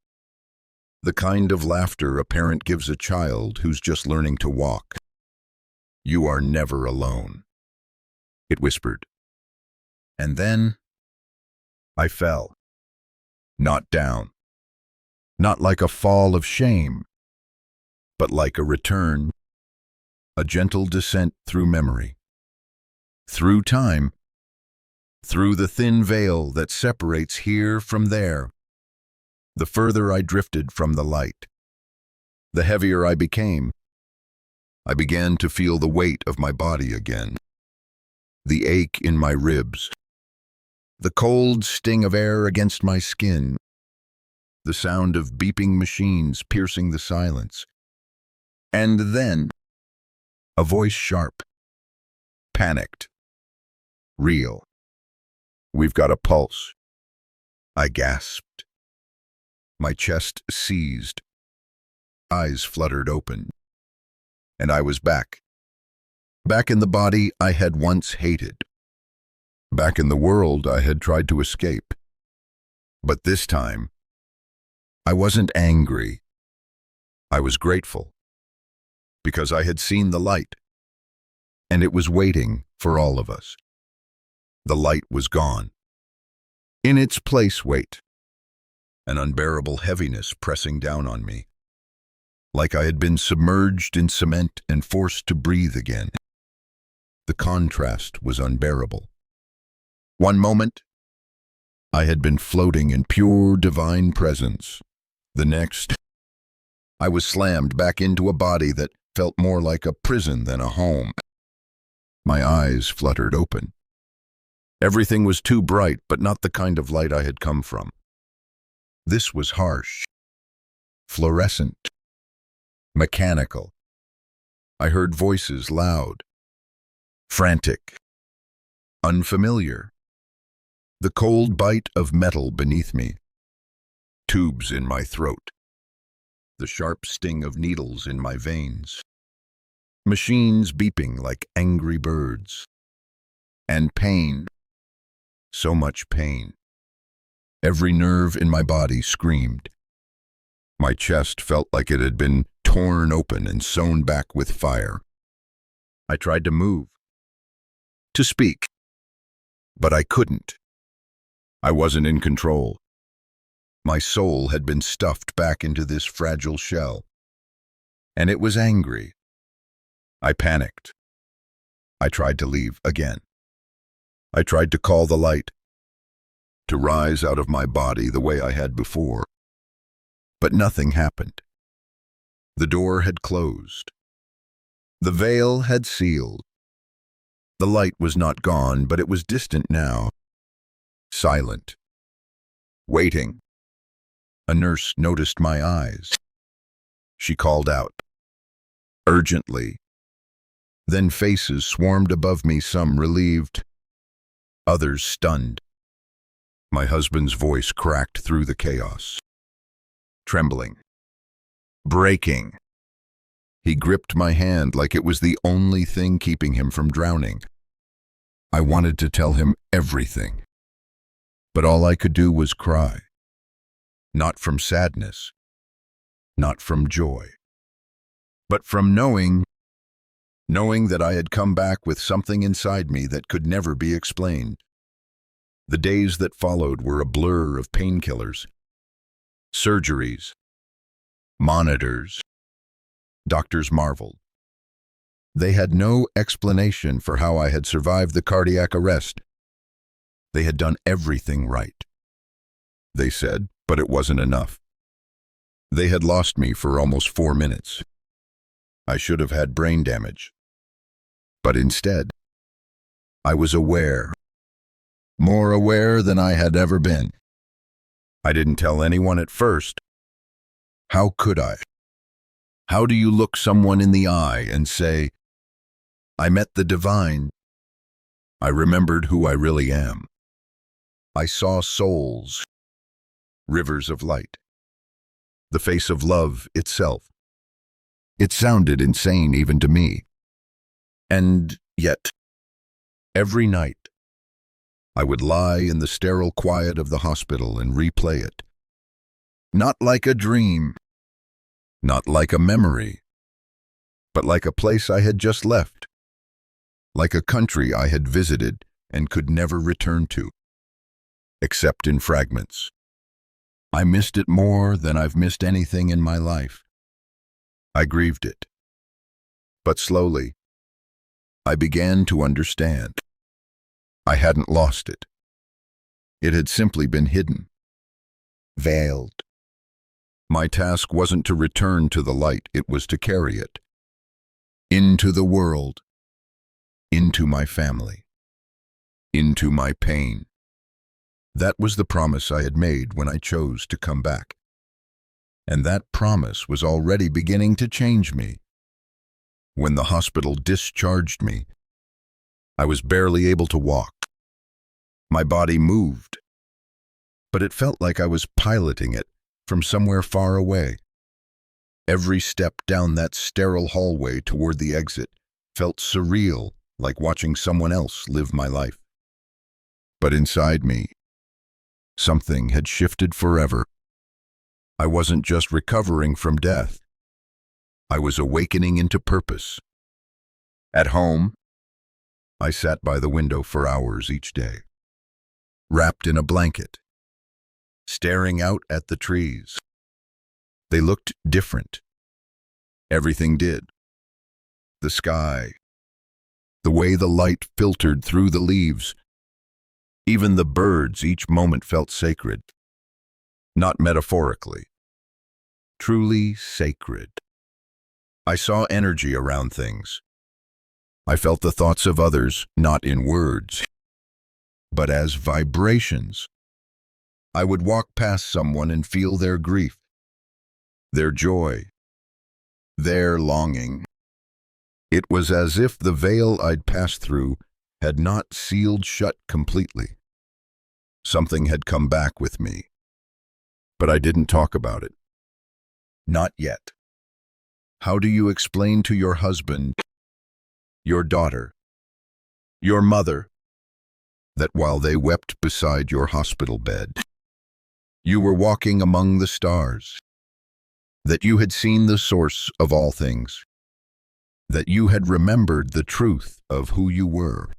[SPEAKER 1] The kind of laughter a parent gives a child who's just learning to walk. You are never alone, it whispered. And then I fell. Not down. Not like a fall of shame, but like a return, a gentle descent through memory, through time, through the thin veil that separates here from there. The further I drifted from the light, the heavier I became. I began to feel the weight of my body again, the ache in my ribs, the cold sting of air against my skin, the sound of beeping machines piercing the silence. And then, a voice sharp, panicked, real. We've got a pulse. I gasped. My chest seized, eyes fluttered open, and I was back. Back in the body I had once hated. Back in the world I had tried to escape. But this time, I wasn't angry. I was grateful, because I had seen the light, and it was waiting for all of us. The light was gone. In its place, wait. An unbearable heaviness pressing down on me, like I had been submerged in cement and forced to breathe again. The contrast was unbearable. One moment, I had been floating in pure divine presence. The next, I was slammed back into a body that felt more like a prison than a home. My eyes fluttered open. Everything was too bright, but not the kind of light I had come from. This was harsh, fluorescent, mechanical. I heard voices loud, frantic, unfamiliar. The cold bite of metal beneath me, tubes in my throat, the sharp sting of needles in my veins, machines beeping like angry birds, and pain, so much pain. Every nerve in my body screamed. My chest felt like it had been torn open and sewn back with fire. I tried to move, to speak, but I couldn't. I wasn't in control. My soul had been stuffed back into this fragile shell, and it was angry. I panicked. I tried to leave again. I tried to call the light, to rise out of my body the way I had before. But nothing happened. The door had closed. The veil had sealed. The light was not gone, but it was distant now, silent, waiting. A nurse noticed my eyes. She called out, urgently. Then faces swarmed above me, some relieved, others stunned. My husband's voice cracked through the chaos. Trembling, breaking. He gripped my hand like it was the only thing keeping him from drowning. I wanted to tell him everything, but all I could do was cry. Not from sadness, not from joy, but from knowing that I had come back with something inside me that could never be explained. The days that followed were a blur of painkillers, surgeries, monitors. Doctors marveled. They had no explanation for how I had survived the cardiac arrest. They had done everything right, they said, but it wasn't enough. They had lost me for almost 4 minutes. I should have had brain damage. But instead, I was aware, more aware than I had ever been. I didn't tell anyone at first. How could I? How do you look someone in the eye and say, I met the divine? I remembered who I really am. I saw souls, rivers of light, the face of love itself. It sounded insane even to me. And yet, every night, I would lie in the sterile quiet of the hospital and replay it. Not like a dream, not like a memory, but like a place I had just left, like a country I had visited and could never return to, except in fragments. I missed it more than I've missed anything in my life. I grieved it. But slowly, I began to understand. I hadn't lost it. It had simply been hidden, veiled. My task wasn't to return to the light, it was to carry it into the world, into my family, into my pain. That was the promise I had made when I chose to come back. And that promise was already beginning to change me. When the hospital discharged me, I was barely able to walk. My body moved, but it felt like I was piloting it from somewhere far away. Every step down that sterile hallway toward the exit felt surreal, like watching someone else live my life. But inside me, something had shifted forever. I wasn't just recovering from death. I was awakening into purpose. At home, I sat by the window for hours each day, wrapped in a blanket, staring out at the trees. They looked different. Everything did. The sky, the way the light filtered through the leaves, even the birds, each moment felt sacred. Not metaphorically, truly sacred. I saw energy around things. I felt the thoughts of others, not in words, but as vibrations. I would walk past someone and feel their grief, their joy, their longing. It was as if the veil I'd passed through had not sealed shut completely. Something had come back with me, but I didn't talk about it. Not yet. How do you explain to your husband, your daughter, your mother, that while they wept beside your hospital bed, you were walking among the stars, that you had seen the source of all things, that you had remembered the truth of who you were?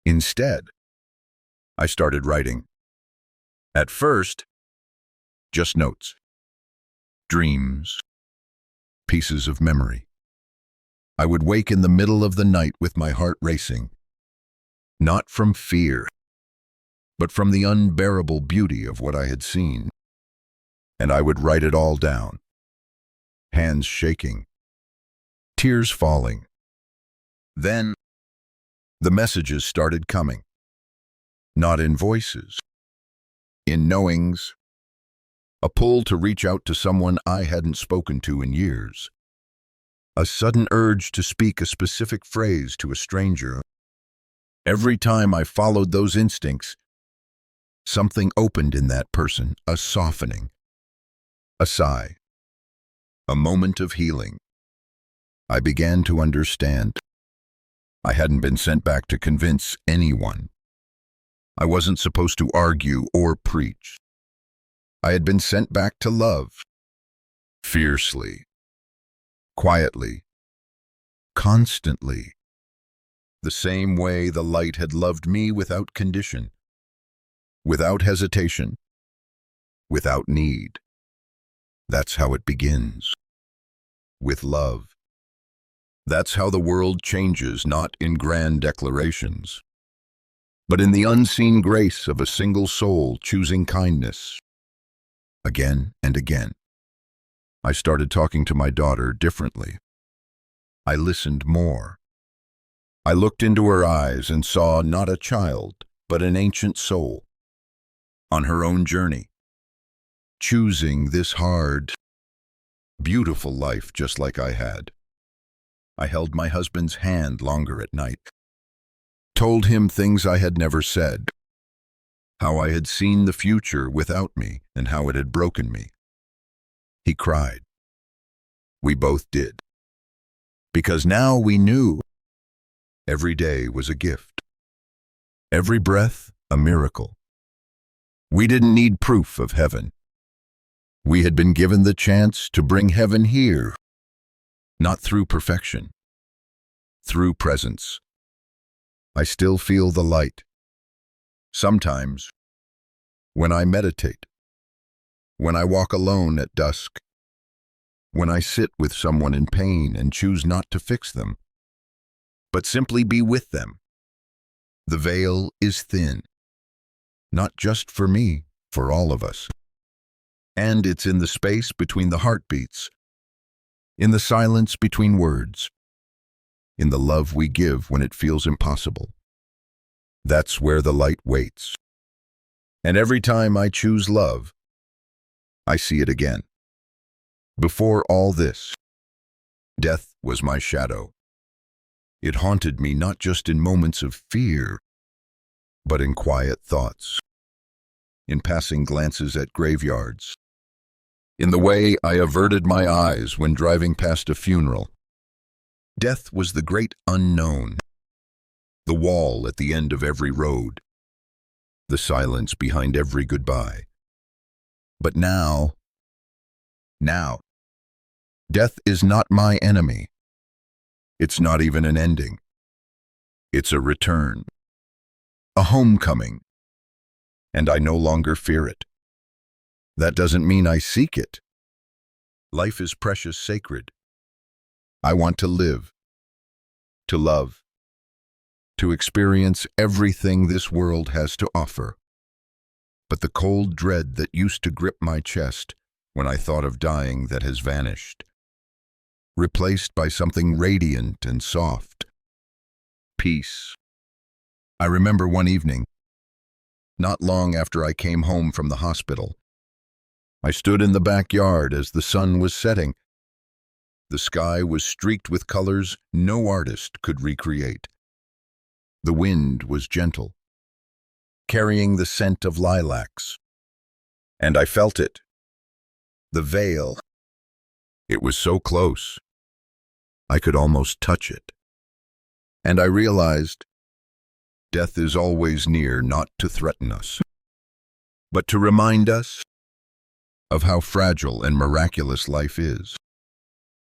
[SPEAKER 1] Instead, I started writing. At first, just notes, dreams, pieces of memory. I would wake in the middle of the night with my heart racing, not from fear, but from the unbearable beauty of what I had seen. And I would write it all down, hands shaking, tears falling. Then, the messages started coming. not in voices, in knowings, a pull to reach out to someone I hadn't spoken to in years, a sudden urge to speak a specific phrase to a stranger. Every time I followed those instincts, something opened in that person, a softening, a sigh, a moment of healing. I began to understand. I hadn't been sent back to convince anyone. I wasn't supposed to argue or preach. I had been sent back to love, fiercely, quietly, constantly, the same way the light had loved me without condition, without hesitation, without need. That's how it begins, with love. That's how the world changes, not in grand declarations, but in the unseen grace of a single soul choosing kindness. Again and again, I started talking to my daughter differently. I listened more. I looked into her eyes and saw not a child, but an ancient soul, on her own journey, choosing this hard, beautiful life just like I had. I held my husband's hand longer at night, told him things I had never said, how I had seen the future without me and how it had broken me. He cried. We both did. Because now we knew every day was a gift, every breath a miracle. We didn't need proof of heaven. We had been given the chance to bring heaven here, not through perfection, through presence. I still feel the light. Sometimes, when I meditate, when I walk alone at dusk, when I sit with someone in pain and choose not to fix them, but simply be with them, the veil is thin, not just for me, for all of us. And it's in the space between the heartbeats, in the silence between words, in the love we give when it feels impossible. That's where the light waits. And every time I choose love, I see it again. Before all this, death was my shadow. It haunted me not just in moments of fear, but in quiet thoughts, in passing glances at graveyards, in the way I averted my eyes when driving past a funeral. Death was the great unknown, the wall at the end of every road, the silence behind every goodbye. But now, death is not my enemy. It's not even an ending. It's a return, a homecoming, and I no longer fear it. That doesn't mean I seek it. Life is precious, sacred. I want to live, to love, to experience everything this world has to offer. But the cold dread that used to grip my chest when I thought of dying that has vanished, replaced by something radiant and soft. Peace. I remember one evening, not long after I came home from the hospital, I stood in the backyard as the sun was setting. The sky was streaked with colors no artist could recreate. The wind was gentle, carrying the scent of lilacs. And I felt it. The veil. It was so close. I could almost touch it. And I realized death is always near, not to threaten us, but to remind us of how fragile and miraculous life is,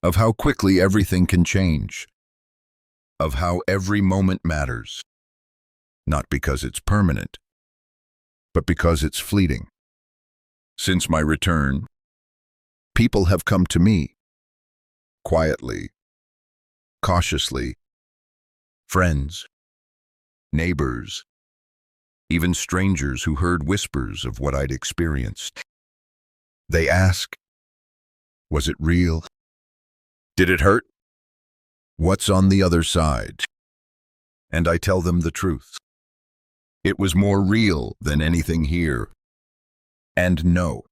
[SPEAKER 1] of how quickly everything can change, of how every moment matters, not because it's permanent, but because it's fleeting. Since my return, people have come to me, quietly, cautiously, friends, neighbors, even strangers who heard whispers of what I'd experienced. They ask, was it real? Did it hurt? What's on the other side? And I tell them the truth. It was more real than anything here. And no,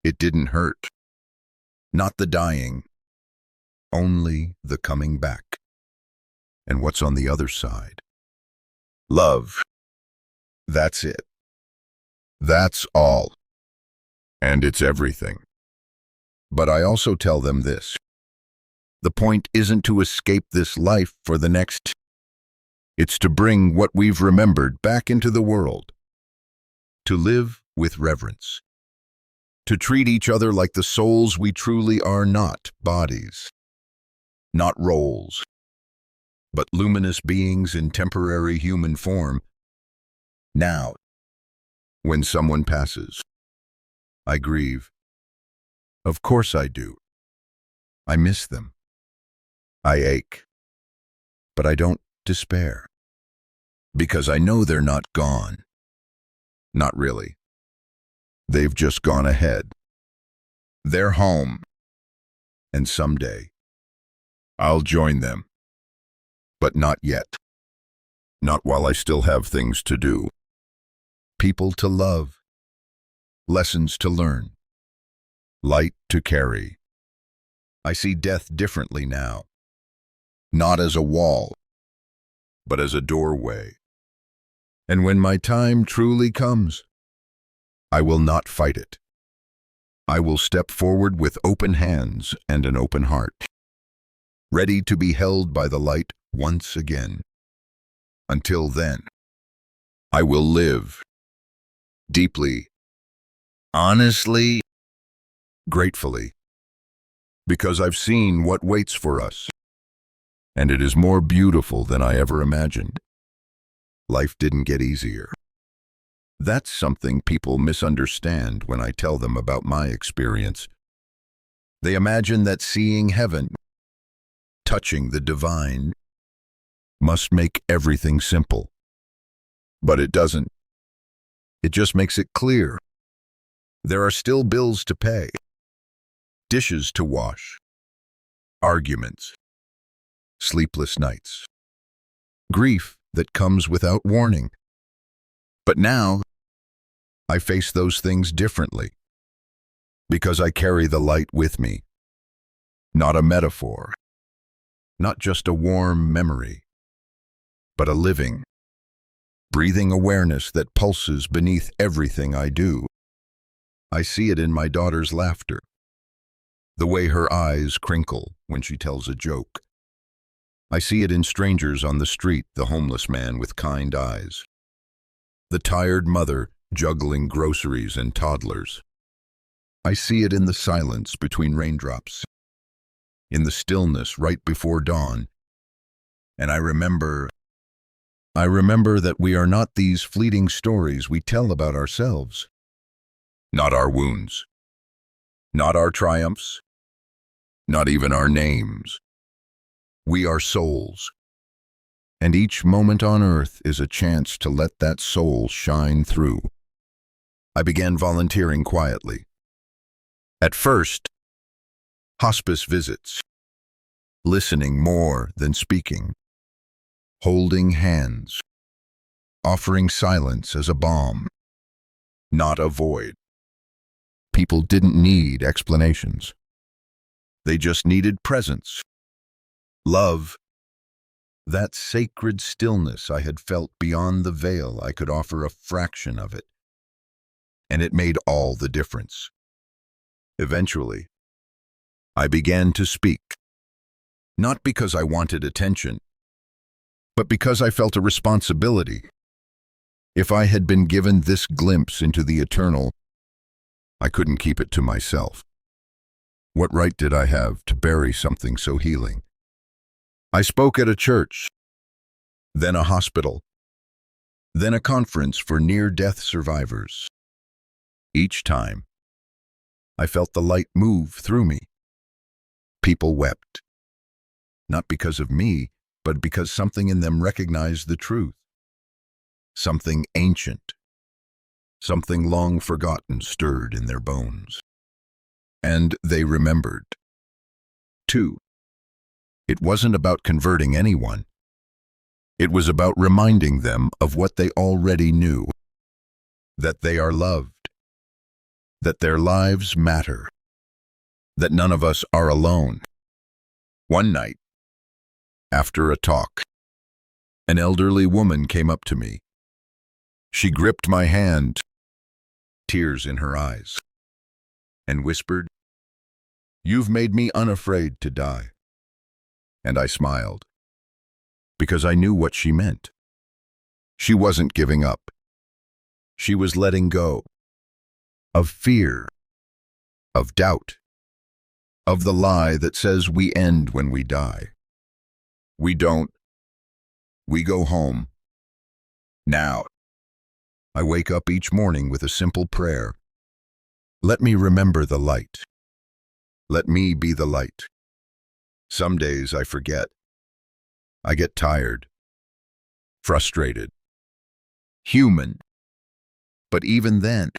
[SPEAKER 1] it didn't hurt. Not the dying, only the coming back. And what's on the other side? Love. That's it. That's all. And it's everything. But I also tell them this. The point isn't to escape this life for the next. It's to bring what we've remembered back into the world. To live with reverence. To treat each other like the souls we truly are, not bodies. Not roles. But luminous beings in temporary human form. Now, when someone passes, I grieve. Of course I do. I miss them. I ache. But I don't despair. Because I know they're not gone. Not really. They've just gone ahead. They're home. And someday, I'll join them. But not yet. Not while I still have things to do. People to love. Lessons to learn. Light to carry. I see death differently now. Not as a wall, but as a doorway. And when my time truly comes, I will not fight it. I will step forward with open hands and an open heart, ready to be held by the light once again. Until then, I will live deeply, honestly, gratefully, because I've seen what waits for us, and it is more beautiful than I ever imagined. Life didn't get easier. That's something people misunderstand when I tell them about my experience. They imagine that seeing heaven, touching the divine, must make everything simple. But it doesn't. It just makes it clear. There are still bills to pay, dishes to wash, arguments, sleepless nights, grief that comes without warning. But now, I face those things differently, because I carry the light with me. Not a metaphor, not just a warm memory, but a living, breathing awareness that pulses beneath everything I do. I see it in my daughter's laughter, the way her eyes crinkle when she tells a joke. I see it in strangers on the street, the homeless man with kind eyes, the tired mother juggling groceries and toddlers. I see it in the silence between raindrops, in the stillness right before dawn. And I remember that we are not these fleeting stories we tell about ourselves. Not our wounds, not our triumphs, not even our names. We are souls, and each moment on earth is a chance to let that soul shine through. I began volunteering quietly. At first, hospice visits, listening more than speaking, holding hands, offering silence as a balm, not a void. People didn't need explanations. They just needed presence, love, that sacred stillness I had felt beyond the veil. I could offer a fraction of it, and it made all the difference. Eventually, I began to speak, not because I wanted attention, but because I felt a responsibility. If I had been given this glimpse into the eternal, I couldn't keep it to myself. What right did I have to bury something so healing? I spoke at a church, then a hospital, then a conference for near-death survivors. Each time, I felt the light move through me. People wept, not because of me, but because something in them recognized the truth. Something ancient, something long forgotten stirred in their bones. And they remembered. 2. It wasn't about converting anyone. It was about reminding them of what they already knew, that they are loved, that their lives matter, that none of us are alone. One night, after a talk, an elderly woman came up to me. She gripped my hand, tears in her eyes, and whispered, "You've made me unafraid to die." And I smiled, because I knew what she meant. She wasn't giving up. She was letting go of fear, of doubt, of the lie that says we end when we die. We don't. We go home. Now, I wake up each morning with a simple prayer. Let me remember the light. Let me be the light. Some days I forget. I get tired, frustrated, human. But even then,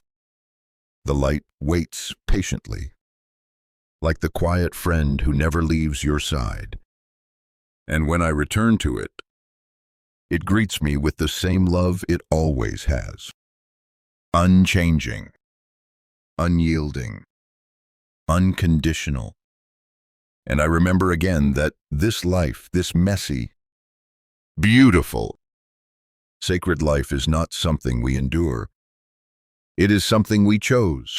[SPEAKER 1] the light waits patiently, like the quiet friend who never leaves your side. And when I return to it, it greets me with the same love it always has. Unchanging, unyielding, unconditional. And I remember again that this life, this messy, beautiful, sacred life is not something we endure. It is something we chose.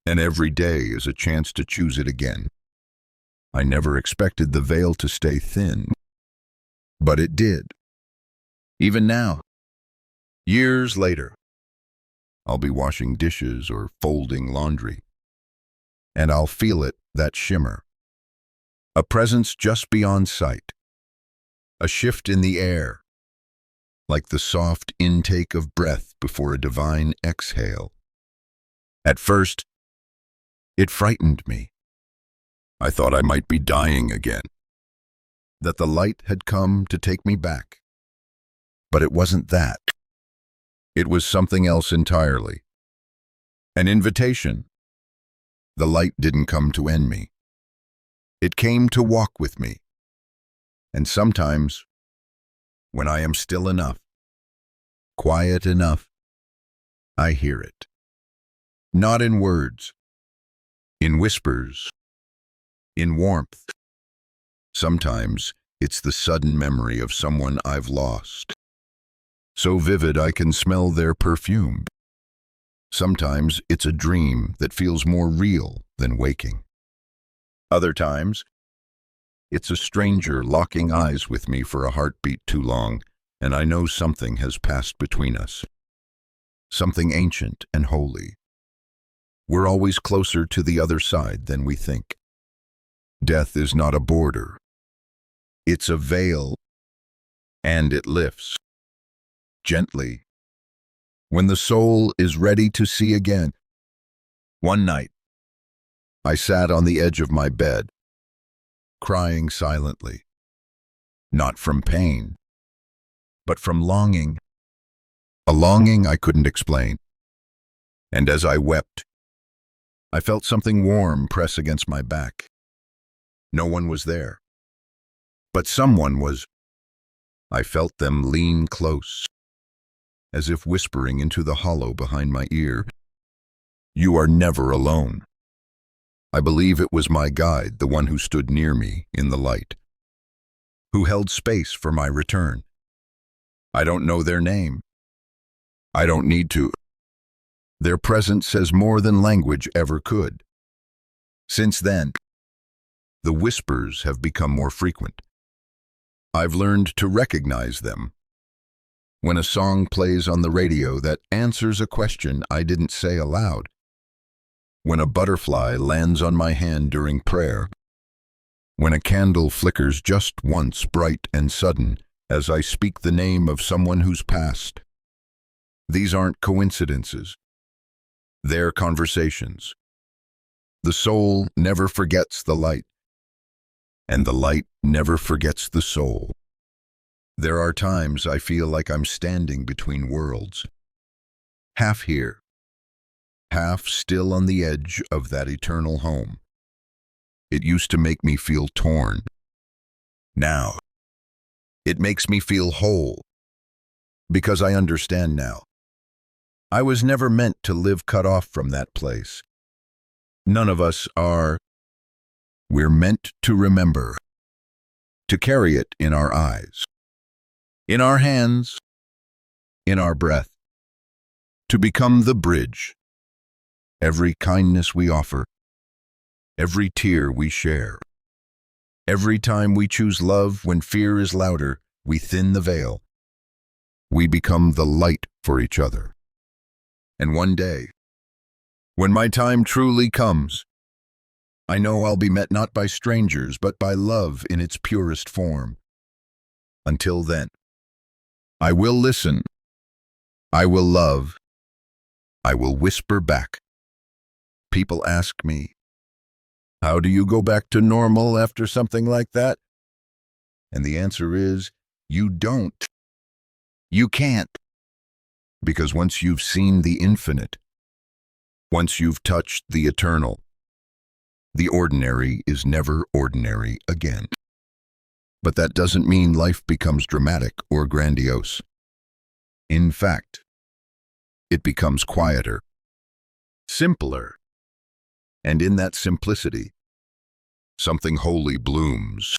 [SPEAKER 1] And every day is a chance to choose it again. I never expected the veil to stay thin, but it did. Even now, years later, I'll be washing dishes or folding laundry, and I'll feel it, that shimmer. A presence just beyond sight. A shift in the air, like the soft intake of breath before a divine exhale. At first, it frightened me. I thought I might be dying again, that the light had come to take me back. But it wasn't that. It was something else entirely. An invitation. The light didn't come to end me. It came to walk with me. And sometimes, when I am still enough, quiet enough, I hear it. Not in words, in whispers, in warmth. Sometimes it's the sudden memory of someone I've lost, so vivid I can smell their perfume. Sometimes it's a dream that feels more real than waking. Other times, it's a stranger locking eyes with me for a heartbeat too long, and I know something has passed between us. Something ancient and holy. We're always closer to the other side than we think. Death is not a border. It's a veil, and it lifts. Gently. When the soul is ready to see again. One night, I sat on the edge of my bed, crying silently. Not from pain, but from longing. A longing I couldn't explain. And as I wept, I felt something warm press against my back. No one was there. But someone was. I felt them lean close, as if whispering into the hollow behind my ear, "You are never alone." I believe it was my guide, the one who stood near me in the light, who held space for my return. I don't know their name. I don't need to. Their presence says more than language ever could. Since then, the whispers have become more frequent. I've learned to recognize them. When a song plays on the radio that answers a question I didn't say aloud. When a butterfly lands on my hand during prayer. When a candle flickers just once, bright and sudden, as I speak the name of someone who's passed. These aren't coincidences. They're conversations. The soul never forgets the light, and the light never forgets the soul. There are times I feel like I'm standing between worlds, half here, half still on the edge of that eternal home. It used to make me feel torn. Now, It makes me feel whole, because I understand now. I was never meant to live cut off from that place. None of us are. We're meant to remember, to carry it in our eyes, in our hands, in our breath, to become the bridge. Every kindness we offer, every tear we share, every time we choose love when fear is louder, we thin the veil. We become the light for each other. And one day, when my time truly comes, I know I'll be met not by strangers, but by love in its purest form. Until then, I will listen. I will love. I will whisper back. People ask me, how do you go back to normal after something like that? And the answer is, you don't. You can't. Because once you've seen the infinite, once you've touched the eternal, the ordinary is never ordinary again. But that doesn't mean life becomes dramatic or grandiose. In fact, it becomes quieter, simpler, and in that simplicity, something holy blooms.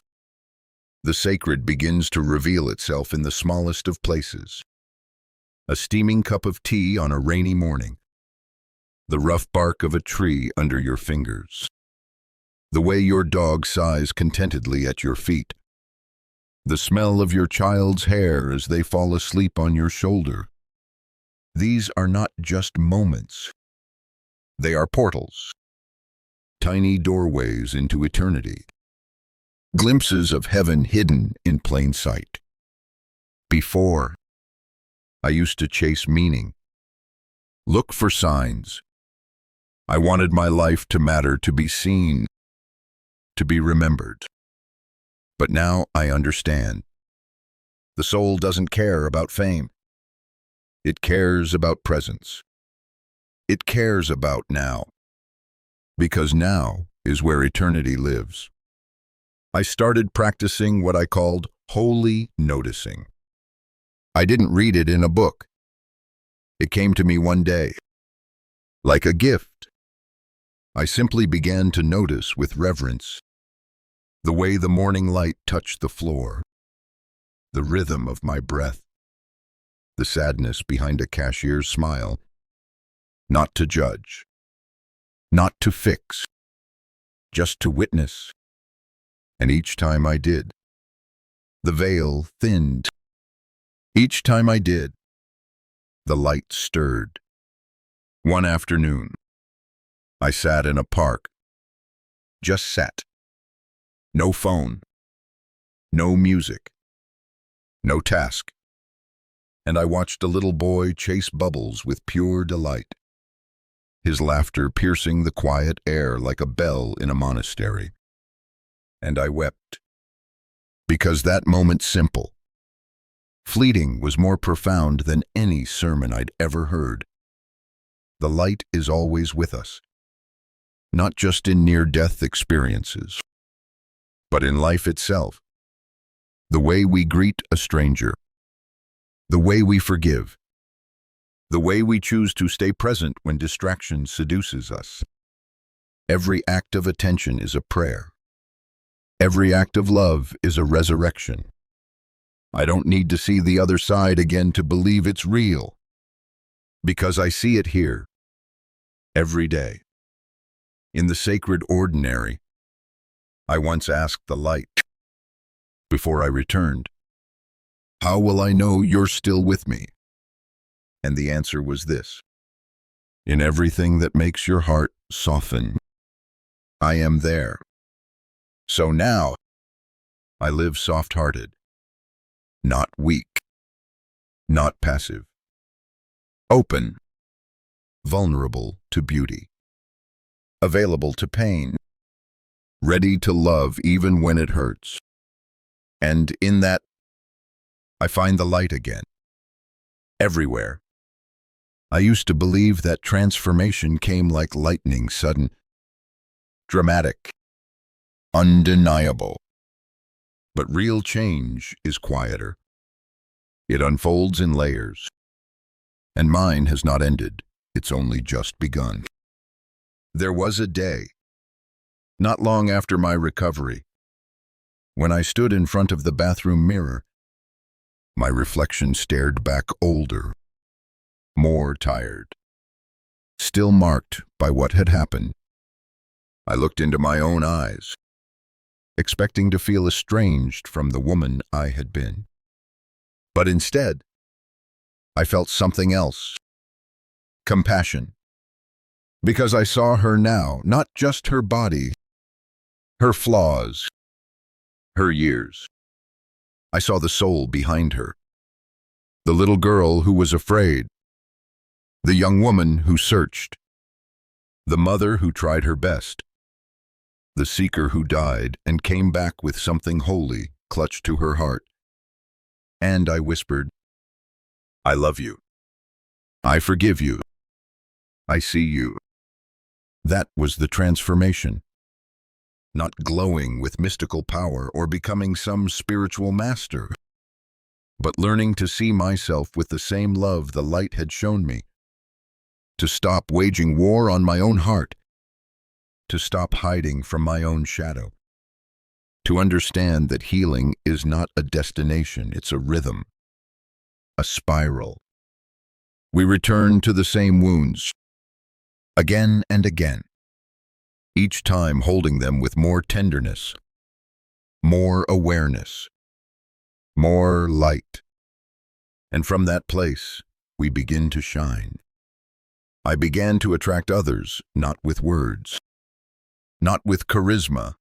[SPEAKER 1] The sacred begins to reveal itself in the smallest of places. A steaming cup of tea on a rainy morning, the rough bark of a tree under your fingers, the way your dog sighs contentedly at your feet, the smell of your child's hair as they fall asleep on your shoulder. These are not just moments. They are portals, tiny doorways into eternity, glimpses of heaven hidden in plain sight. Before, I used to chase meaning, look for signs. I wanted my life to matter, to be seen, to be remembered. But now I understand. The soul doesn't care about fame. It cares about presence. It cares about now. Because now is where eternity lives. I started practicing what I called holy noticing. I didn't read it in a book. It came to me one day, like a gift. I simply began to notice with reverence the way the morning light touched the floor, the rhythm of my breath, the sadness behind a cashier's smile. Not to judge, not to fix, just to witness. And each time I did, the veil thinned. Each time I did, the light stirred. One afternoon, I sat in a park, just sat. No phone, no music, no task. And I watched a little boy chase bubbles with pure delight, his laughter piercing the quiet air like a bell in a monastery. And I wept, because that moment simple, fleeting, was more profound than any sermon I'd ever heard. The light is always with us, not just in near-death experiences, but in life itself. The way we greet a stranger, the way we forgive, the way we choose to stay present when distraction seduces us. Every act of attention is a prayer. Every act of love is a resurrection. I don't need to see the other side again to believe it's real, because I see it here, every day. In the sacred ordinary, I once asked the light, before I returned, how will I know you're still with me? And the answer was this: in everything that makes your heart soften, I am there. So now, I live soft-hearted, not weak, not passive, open, vulnerable to beauty, available to pain, ready to love even when it hurts. And in that, I find the light again, everywhere. I used to believe that transformation came like lightning, sudden, dramatic, undeniable. But real change is quieter. It unfolds in layers. And mine has not ended. It's only just begun. There was a day, not long after my recovery, when I stood in front of the bathroom mirror. My reflection stared back older, more tired, still marked by what had happened. I looked into my own eyes, expecting to feel estranged from the woman I had been. But instead, I felt something else. Compassion. Because I saw her now, not just her body, her flaws, her years. I saw the soul behind her. The little girl who was afraid. The young woman who searched. The mother who tried her best. The seeker who died and came back with something holy clutched to her heart. And I whispered, I love you. I forgive you. I see you. That was the transformation. Not glowing with mystical power or becoming some spiritual master, but learning to see myself with the same love the light had shown me. To stop waging war on my own heart. To stop hiding from my own shadow. To understand that healing is not a destination, it's a rhythm, a spiral. We return to the same wounds, again and again, each time holding them with more tenderness, more awareness, more light. And from that place, we begin to shine. I began to attract others, not with words, not with charisma,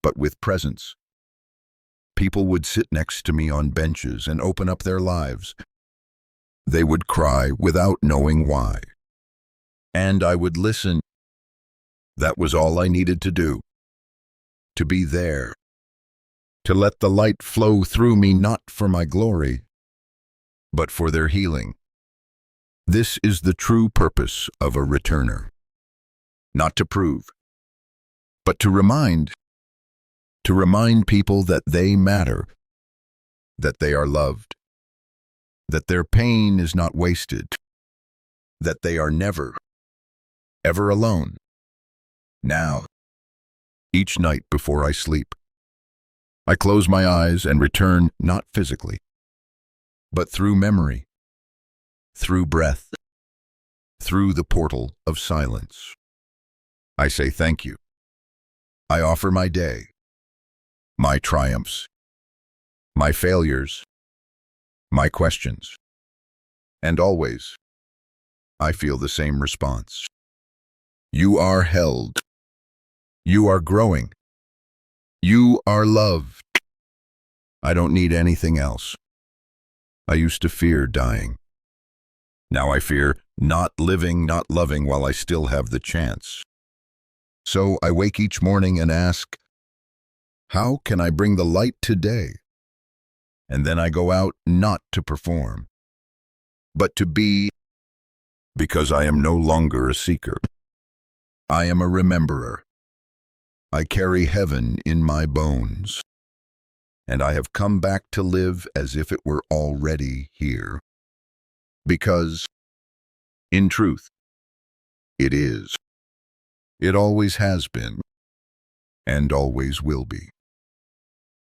[SPEAKER 1] but with presence. People would sit next to me on benches and open up their lives. They would cry without knowing why. And I would listen. That was all I needed to do. To be there. To let the light flow through me, not for my glory, but for their healing. This is the true purpose of a returner. Not to prove, but to remind people that they matter, that they are loved, that their pain is not wasted, that they are never, ever alone. Now, each night before I sleep, I close my eyes and return not physically, but through memory, through breath, through the portal of silence. I say thank you. I offer my day, my triumphs, my failures, my questions. And always, I feel the same response. You are held. You are growing. You are loved. I don't need anything else. I used to fear dying. Now I fear not living, not loving while I still have the chance. So I wake each morning and ask, how can I bring the light today? And then I go out not to perform, but to be, because I am no longer a seeker. I am a rememberer. I carry heaven in my bones, and I have come back to live as if it were already here. Because, in truth, it is. It always has been, and always will be.